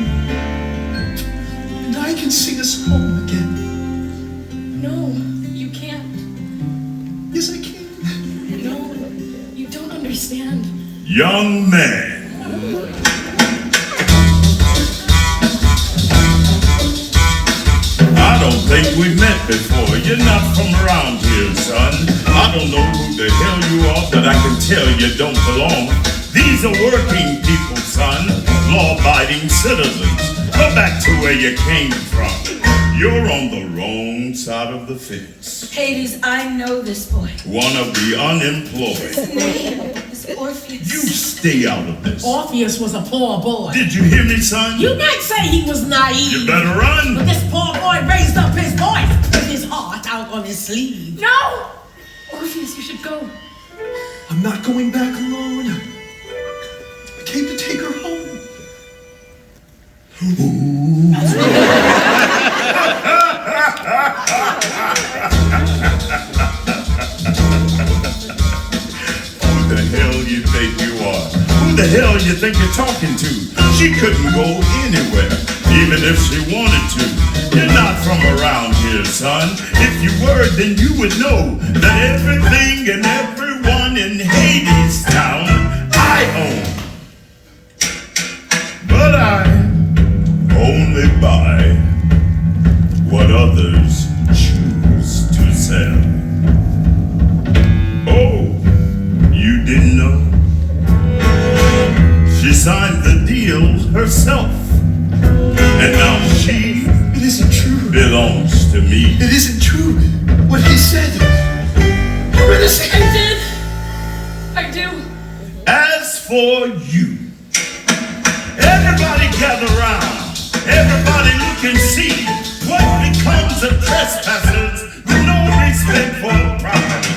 And I can sing us home again. No, you can't. Yes, I can. No, you don't understand. Young man. I don't think we've met before. You're not from around here, son. I don't know who the hell you are, but I can tell you don't belong. These are working people, son. Law-abiding citizens. Go back to where you came from. You're on the wrong side of the fence. Hades, I know this boy. One of the unemployed. His name is Orpheus. You stay out of this. Orpheus was a poor boy. Did you hear me, son? You might say he was naive. You better run. But this poor boy raised up his voice with his heart out on his sleeve. No! Orpheus, you should go. I'm not going back alone. I came to take her home. Who the hell you think you are? Who the hell you think you're talking to? She couldn't go anywhere, even if she wanted to. You're not from around here, son. If you were, then you would know that everything and everyone in Hadestown I own. But I only buy what others choose to sell. Oh, you didn't know? She signed the deal herself, and now she It isn't true. belongs to me. It isn't true. What he said. Eurydice. I do. As for you, everybody gather round. Everybody look and see what becomes of trespassers with no respect for property.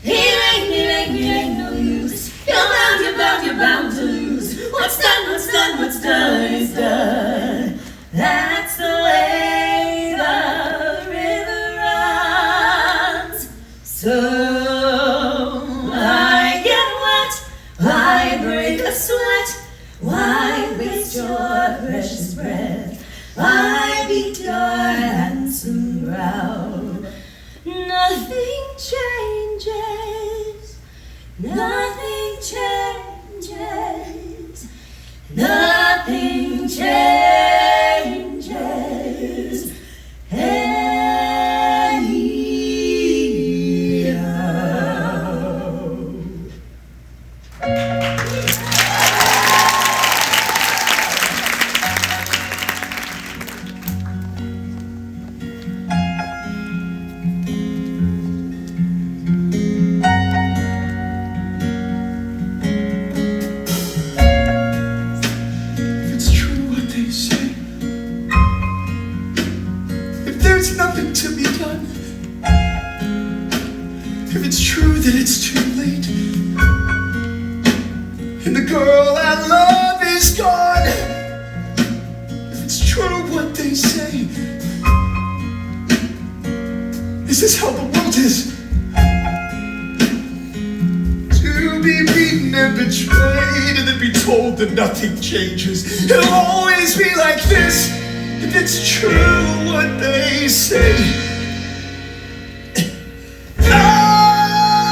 It ain't no use. You're you're bound to lose. What's done is done. That's the way the river runs. So I get wet, I break a sweat. Why waste your precious breath? Why beat your handsome brow? Nothing changes. Nothing changes. Nothing changes. Nothing to be done. If it's true that it's too late, and the girl I love is gone. If it's true what they say, is this how the world is? To be beaten and betrayed, and then be told that nothing changes. It'll always be like this. If it's true what they say, I'll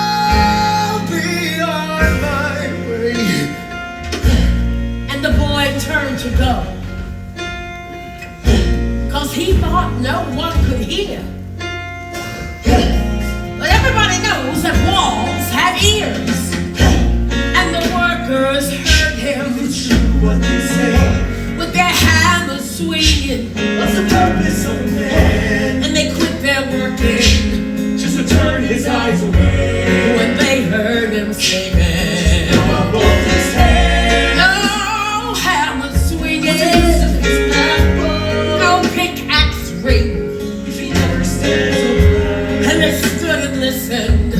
be on my way. And the boy turned to go, 'cause he thought no one could hear. But everybody knows that walls have ears, and the workers heard him. It's true what they say, with their hammers swinging. What's the purpose of man? And they quit their working just to turn his eyes away when they heard him singing. Now I hold his hand. No hammers swinging, no pickaxe ring. If he never stands around, And they stood and listened.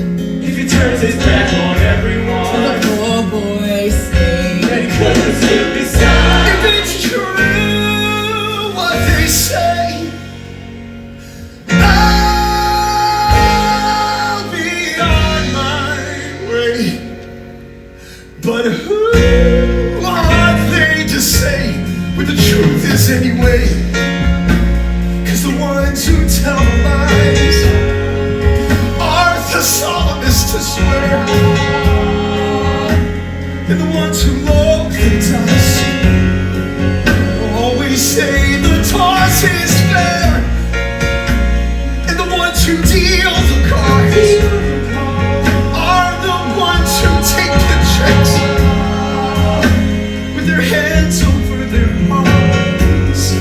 if he turns his back on everyone, The poor boy sang. then he couldn't sing his song. If it's true what they say, I'll be on my way. But who are they to say what the truth is anyway? 'Cause the ones who tell lies are the solemnest to swear, and the ones who loathe the dust always say the toss is fair, and the ones who deal the cards are the ones who take the checks with their hands over their hearts.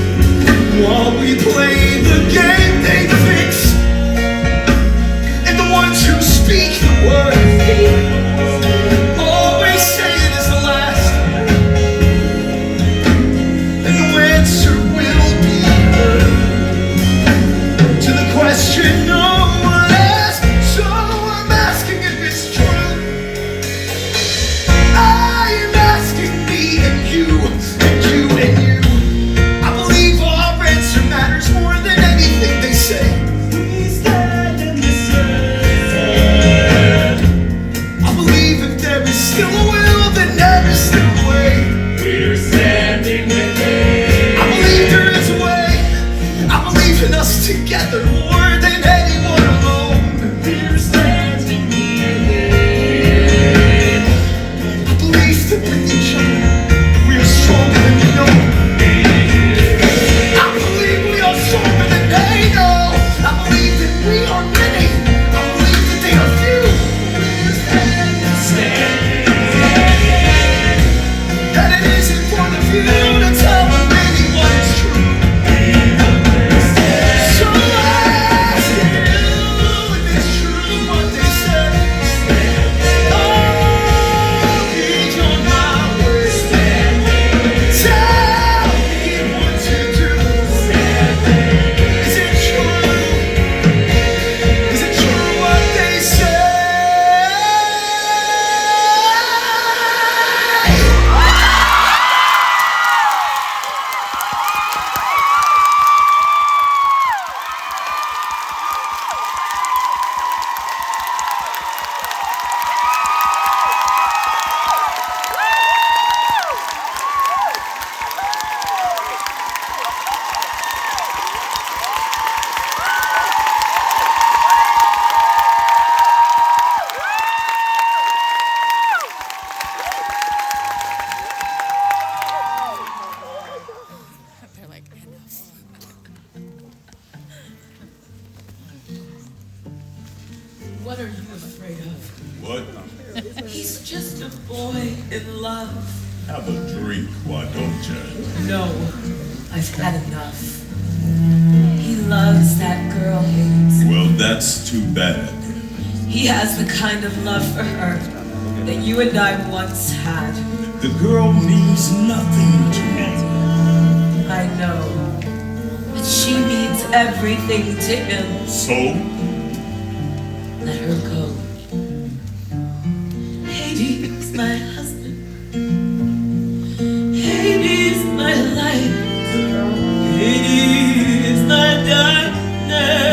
a boy in love. Have a drink, why don't you? No, I've had enough. He loves that girl Hades. Well, that's too bad. He has the kind of love for her that you and I once had. The girl means nothing to me. I know, but she means everything to him. So? Let her go. Hades, my husband. Hades, my life. Hades, my darkness.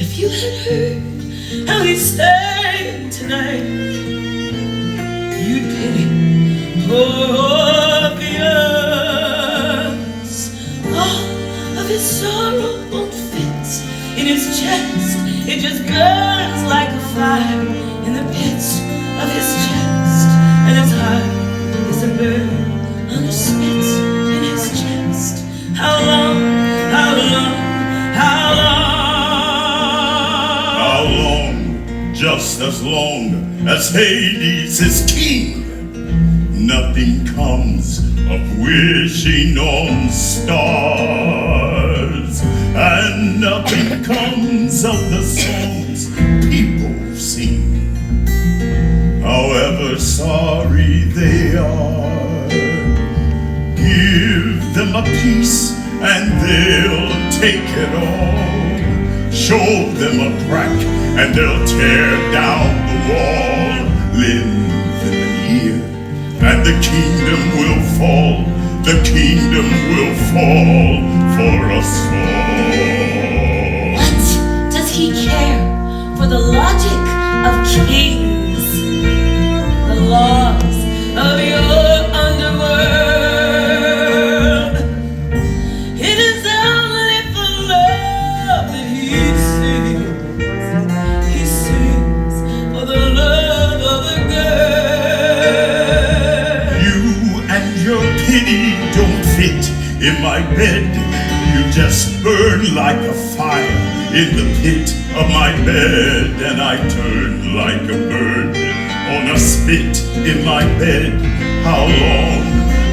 If you had heard how he sang tonight, you'd pity poor Orpheus. All of his sorrow won't fit in his chest. It just burns like a fire in the pits of his chest. And his heart is a burn on a spit in his chest. How long, how long, how long? How long? Just as long as Hades is king. Nothing comes of wishing on stars, and nothing comes of the songs people sing, however sorry they are. Give them a piece and they'll take it all. Show them a crack and they'll tear down the wall. Lend them an ear and the kingdom will fall. The kingdom will fall for us all. What does he care for the logic of kings? The laws of your underworld. It is only for love that he sings. He sings for the love of the girl. You and your pity don't fit in my bed. You just burn like a fire in the pit of my bed, and I turn like a bird on a spit in my bed. How long,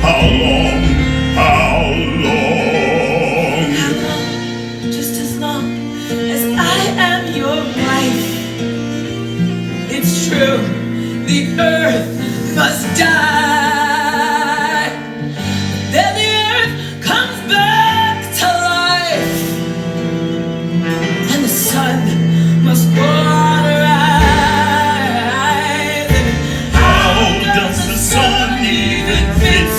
how long, how long? How long? Just as long as I am your wife. It's true, the earth must die. Then the earth comes back to life, and the sun must go on rise. How does the sun even fit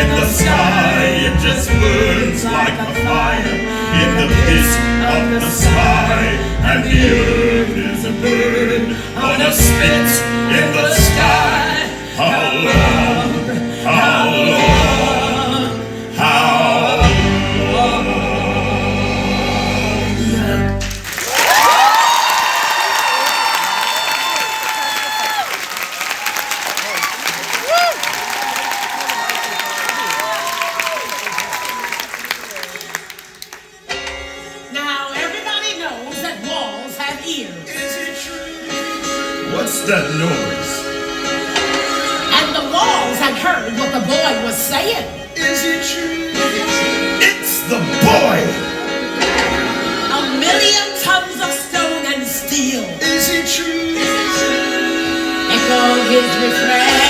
in the sky? It just burns like a fire in the pit of the sky, and the earth is a bird on a spit in the sky. How long? How long? How long? Now, everybody knows that walls have ears. What's that noise? And the walls had heard what the boy was saying. Is it true? It's the boy! A million tons of stone and steel Is it true? echo his refrain.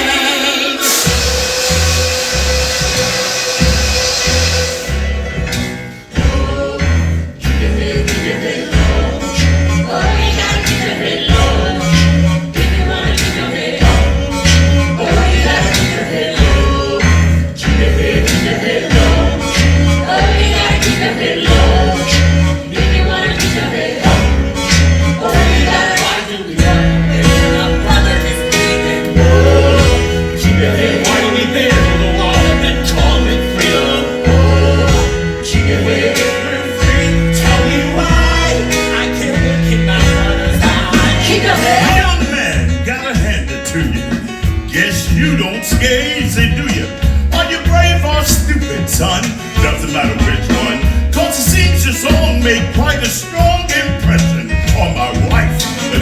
Son, doesn't matter which one, cause it seems your song made quite a strong impression on my wife. But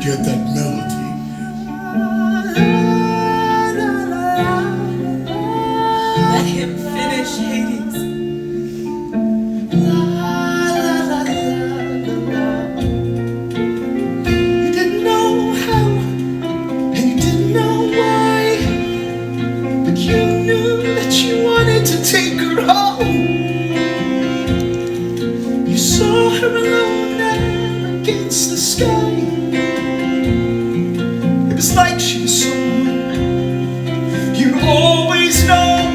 get that melody. Let him finish, Hades. You didn't know how, and you didn't know why, but you knew that you wanted to take her home. You saw her alone there against the sky. It was like she was someone you always know.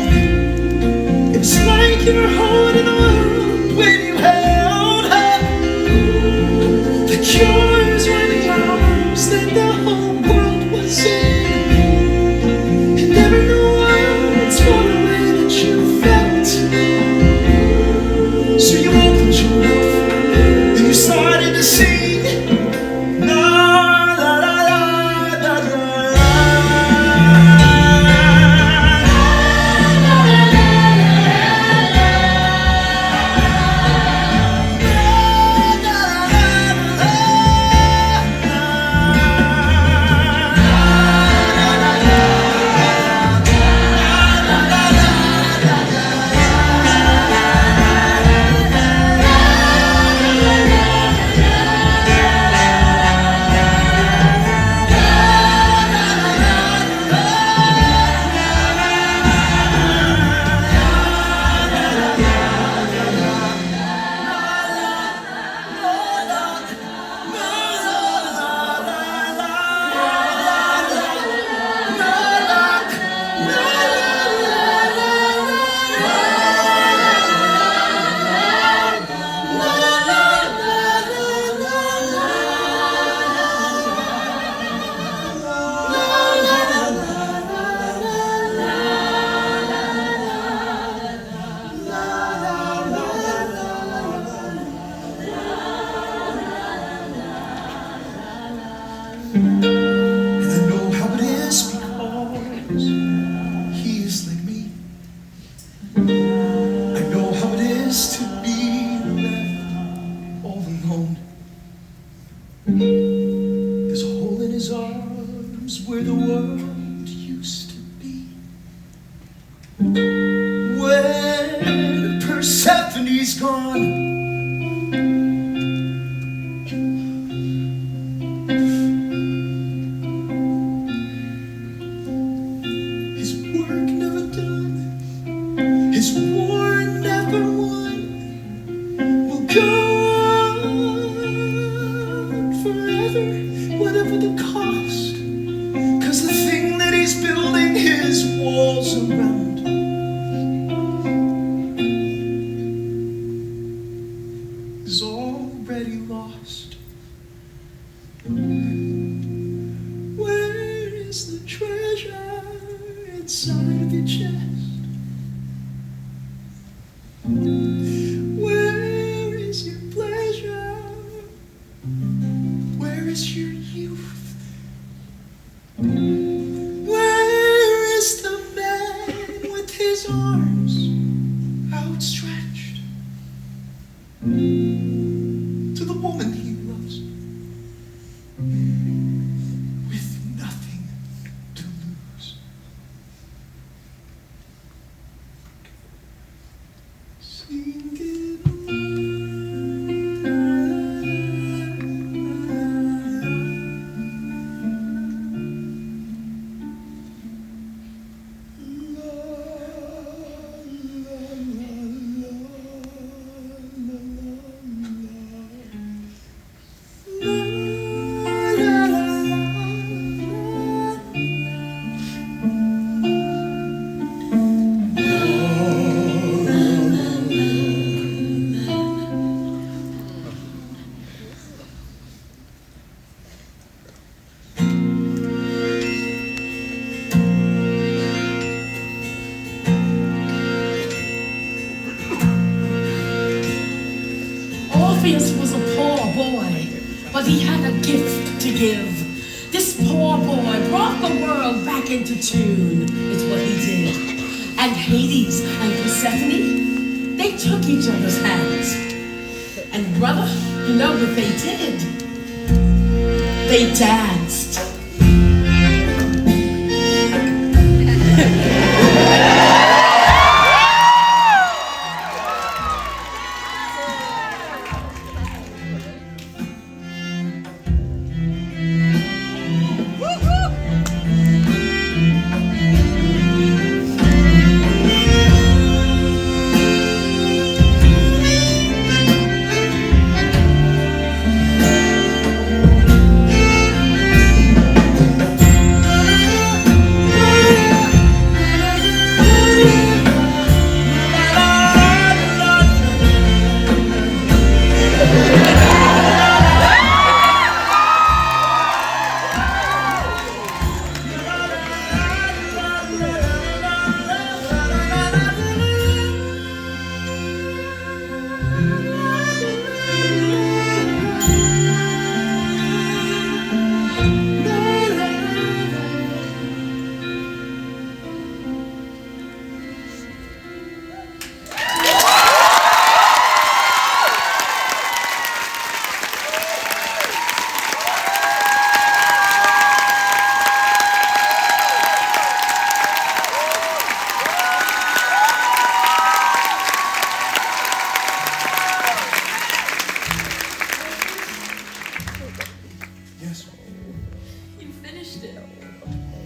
It's like you were holding on when you held her. Like yours were the arms that the whole world was in. And never no words for the way that you felt. So you opened your mouth and you started to sing. When Persephone's gone, his work never done, his war never won, will go on forever, whatever the cost, 'cause the thing that he's building his walls around is already lost. Where is the treasure inside of your chest? Where is your pleasure? Where is your youth? Where is the man with his arms outstretched to the woman he loves, with nothing to lose? Sing it Orpheus was a poor boy, but he had a gift to give. This poor boy brought the world back into tune, is what he did. And Hades and Persephone, they took each other's hands. And brother, you know what they did? they danced.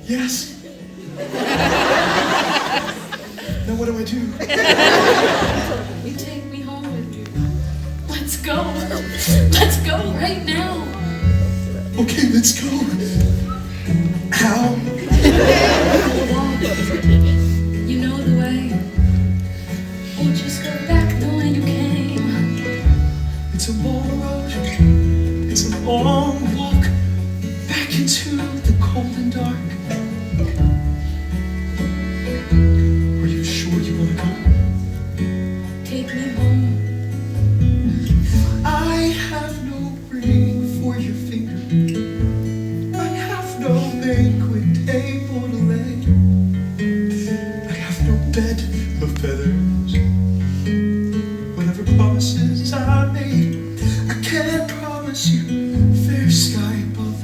Yes. Now what do I do? You take me home with you. Let's go. Let's go right now. Okay, let's go. How? You know the way. We'll just go back the way you came. It's a long road. It's a long walk back into the cold and dark. Are you sure you want to go? Take me home. I have no ring for your finger. I have no banquet table to lay. I have no bed of feathers. Whatever promises I made, I can't promise you fair sky above.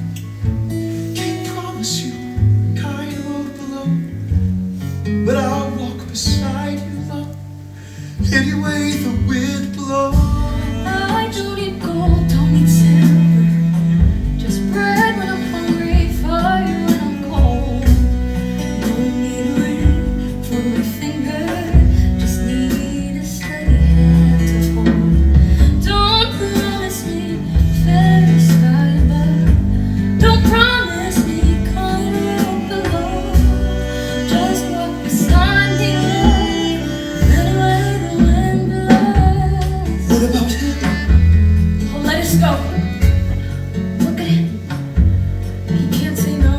Can't promise you kind road below. But I'll walk beside you, love, any way the wind blows. I don't need gold, don't need silver. Just bread when I'm hungry, fire when I'm cold. Don't need a ring for my finger. Just need a steady hand to hold. Don't promise me fair sky above. Don't promise me kind road below. Just walk beside me, love, anyway the wind blows. What about him? Oh, let us go. Look at him. He can't say no.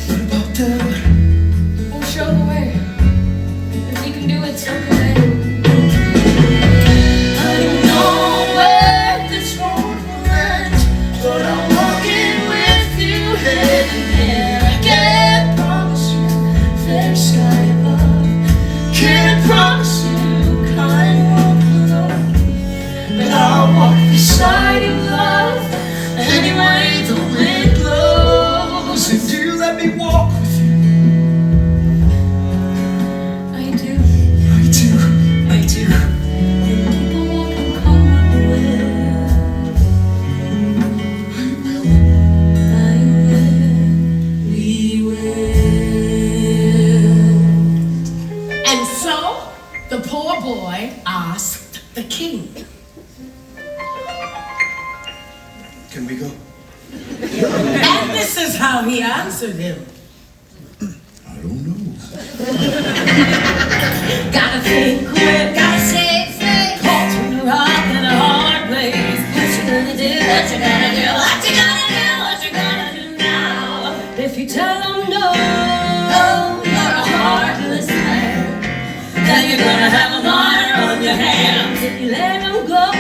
What about them? We'll show the way. If we can do it, so can they. I don't know where this road will end, but I'm walking with you hand in hand. I can't promise you fair sky above. Can't promise you kind road below. But I'll walk beside you, love, anyway the wind blows. And do you let me walk with you? I do, I do. I do. And keep on walking, come what will. I I will, we will. And so the poor boy asked the king. Can we go? And this is how he answered him. I don't know. Gotta think quick, gotta say quick. Caught between a rock and a hard place. What you gonna do? What you gonna do? What you gonna do? What you gonna do now? If you tell them no, you're a heartless man. Then you're gonna have a martyr on your hands. If you let them go,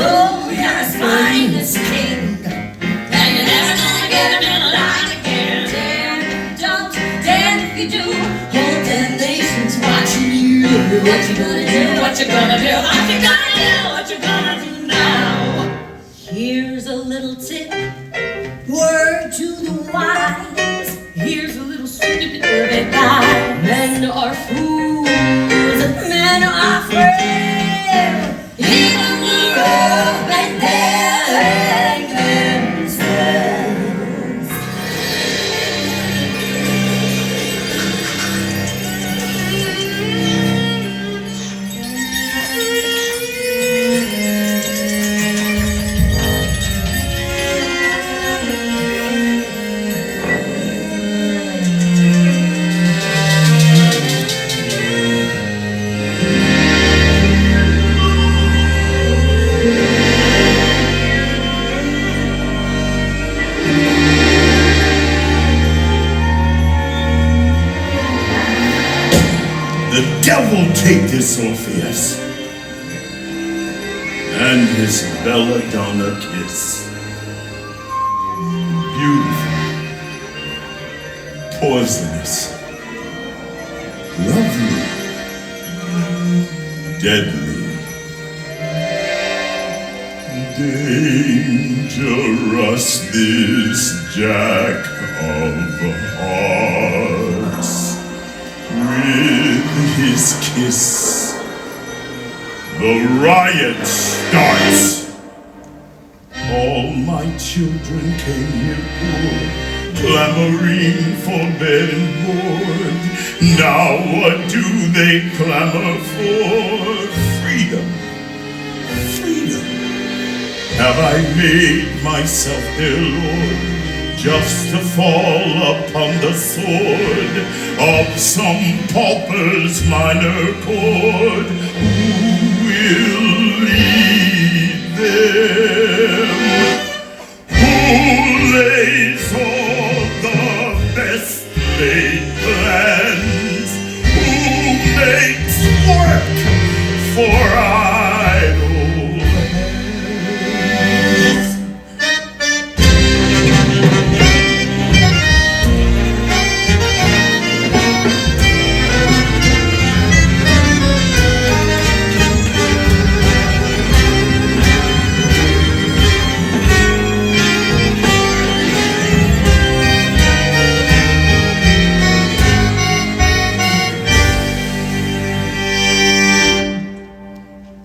oh, you're his finest king. Then you're never gonna get him in line again. Dare, don't, dare if you do. Whole 10 nations watching you. What you gonna do? What you gonna do? What you gonna do? What you gonna do now? Here's a little tip. Word to the wise, Here's a little snippet of advice. Men are fools, men are frail, even more up and telling themselves. The devil take this Orpheus and his belladonna kiss. Beautiful, poisonous, lovely, deadly, dangerous, this jack of hearts. With his kiss, the riot starts. All my children came here poor, clamoring for bed and board. Now what do they clamor for? Freedom, freedom. Have I made myself their lord, just to fall upon the sword of some pauper's minor chord? Who will lead them? Who lays all the best laid plans? Who makes work for idle hands?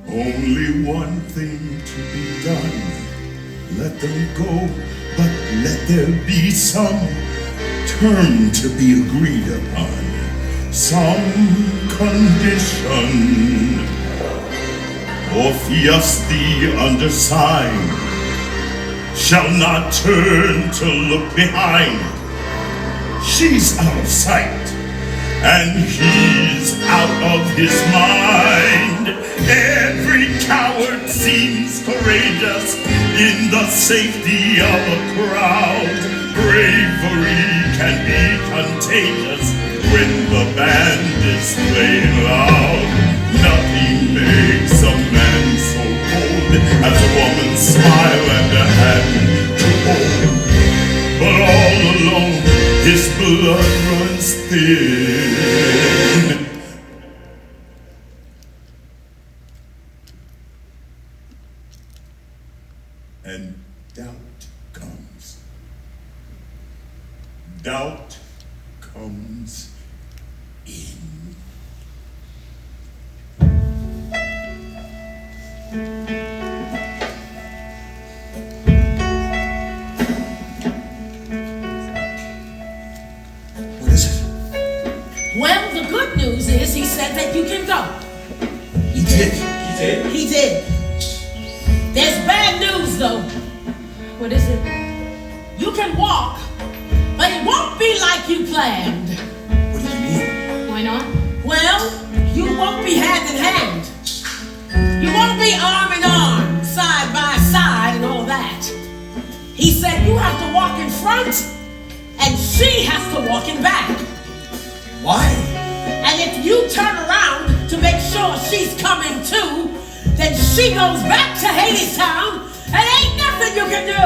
Only one thing to be done. Let them go, but let there be some term to be agreed upon, some condition. Orpheus the undersigned shall not turn to look behind. She's out of sight, and he's out of his mind. Every coward seems courageous in the safety of a crowd. Bravery can be contagious when the band is playing loud. Nothing makes a man so cold as a woman's smile and a hand to hold. But all alone his blood runs thin. And doubt comes. Doubt comes in. What is it? Well, the good news is he said that you can go. He did. He did. There's bad news though. What is it? You can walk, but it won't be like you planned. What do you mean? Why not? Well, you won't be hand in hand. You won't be arm in arm, side by side and all that. He said you have to walk in front and she has to walk in back. Why? And if you turn around to make sure she's coming too, then she goes back to Hadestown and ain't nothing you can do.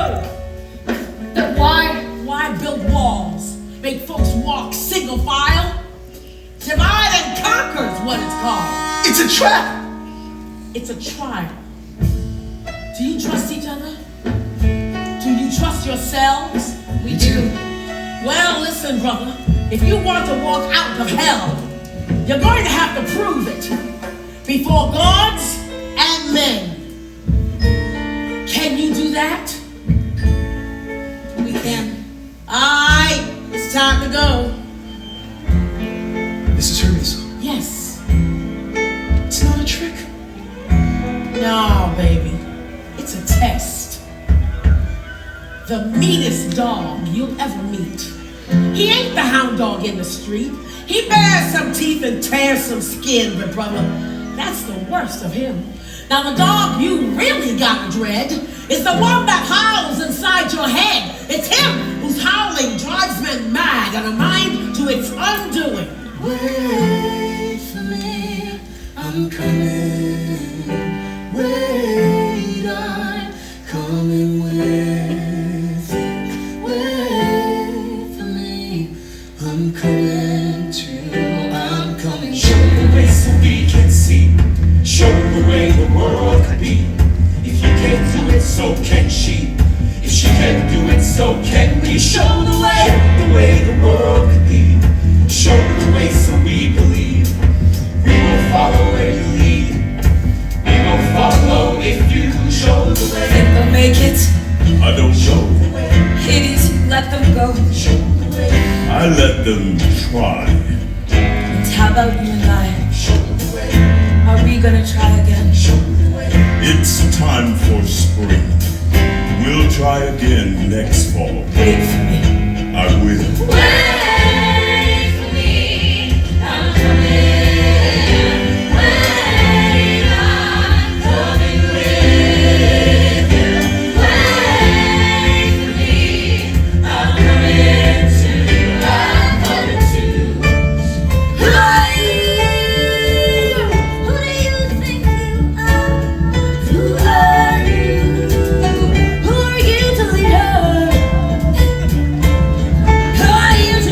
Then why? Why build walls? Make folks walk single file? Divide and conquer's what it's called. It's a trap! It's a trial. Do you trust each other? Do you trust yourselves? We do. Well, listen, brother. If you want to walk out of hell, you're going to have to prove it before gods and men. Can you do that? We can. Alright, it's time to go. This is Hermes. Yes. It's not a trick. No, baby. It's a test. The meanest dog you'll ever meet. He ain't the hound dog in the street. He bares some teeth and tears some skin, but brother, that's the worst of him. Now the dog you really gotta dread is the one that howls inside your head. It's him whose howling drives men mad and a mind to its undoing. Wait for me, I'm coming. Wait, I'm coming with you. Wait for me, I'm coming too. I'm coming. Show the way so we can see. Show the way the world could be. If you can't do it, so can she. If she can't do it, so can we. Show the way the world could be. Show the way so we believe. We will follow where you lead. We will follow if you show the way. Think they'll make it? I don't Show know. the way. Hades, let them go. Show the way. I let them try. And how about you and I? Show the way. Are we gonna try again? Show the way. It's time for spring. We'll try again next fall. Wait for me. I will. Wait for me, I'm coming. Wait, I'm coming with you. Wait for me, I'm coming too. I'm coming too. Who are you? Who do you think you are? Who are you? Who are you to lead her? Who are you to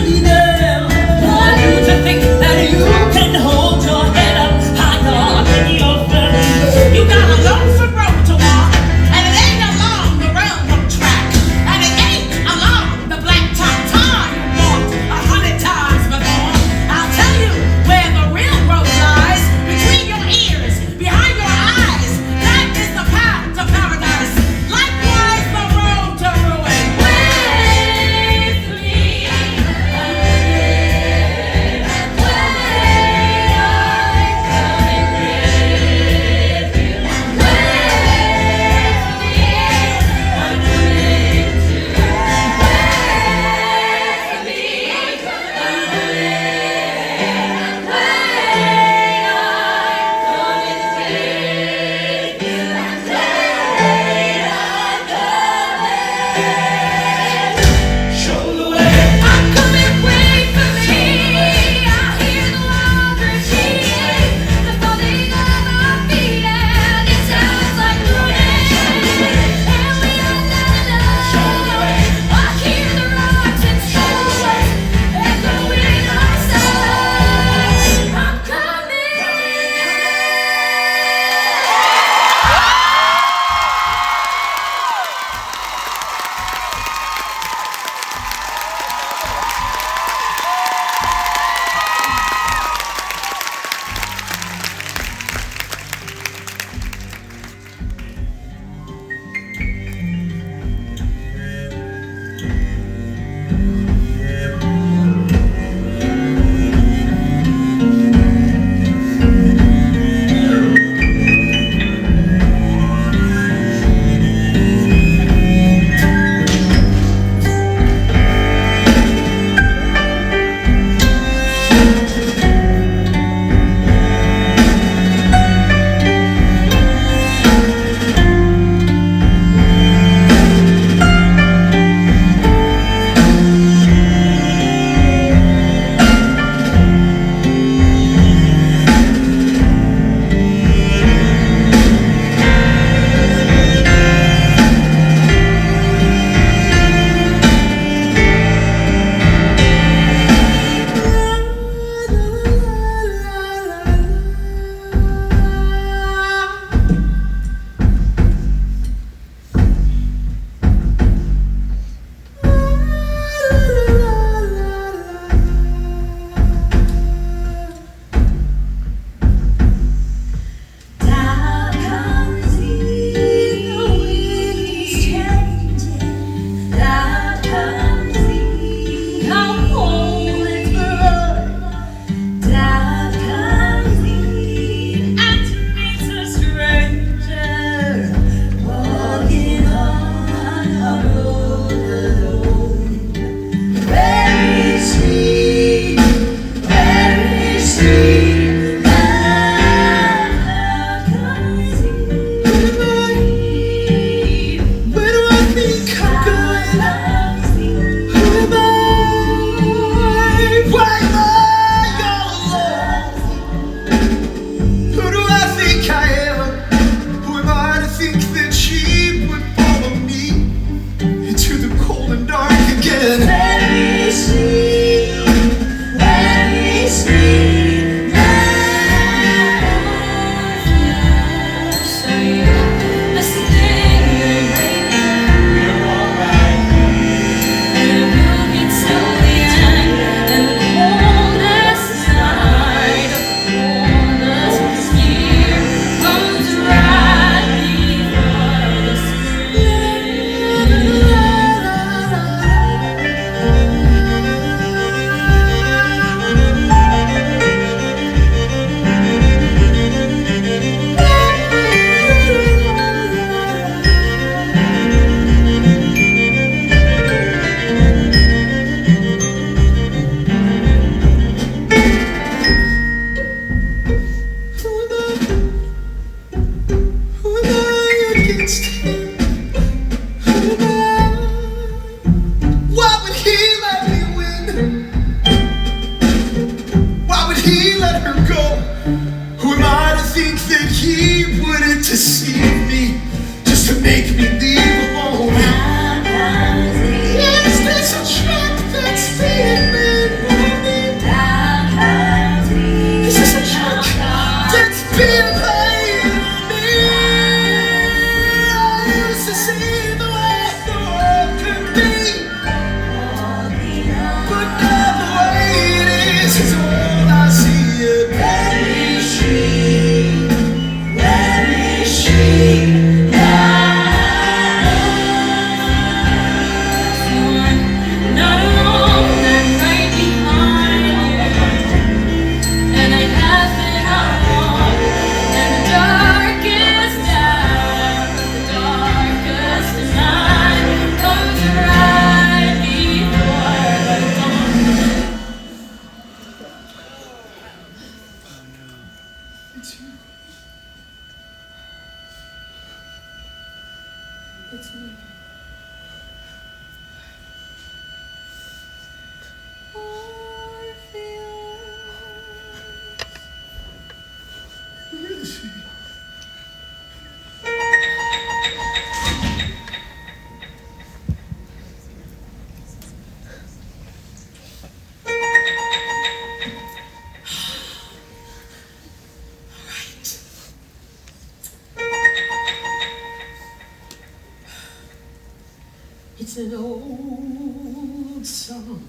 It's an old song.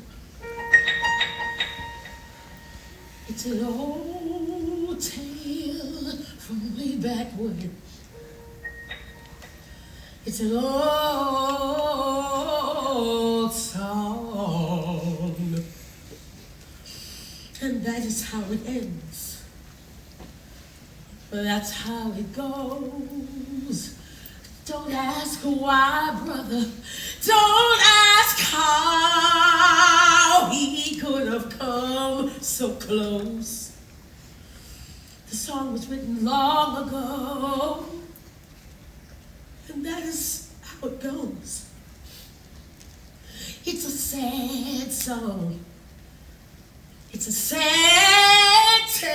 It's an old tale from way back when. It's an old song. And that is how it ends. That's how it goes. Don't ask why, brother. Don't ask how he could have come so close. The song was written long ago, and that is how it goes. It's a sad song. It's a sad tale.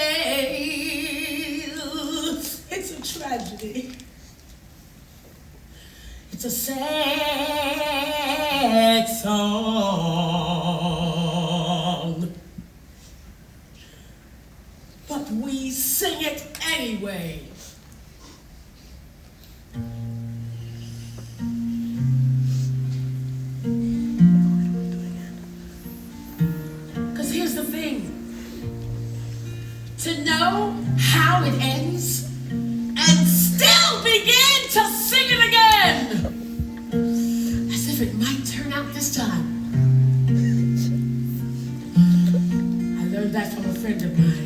It's a tragedy. It's a sad song, but we sing it anyway. Because here's the thing, to know how it ends and still begin to sing it again, as if it might turn out this time. I learned that from a friend of mine.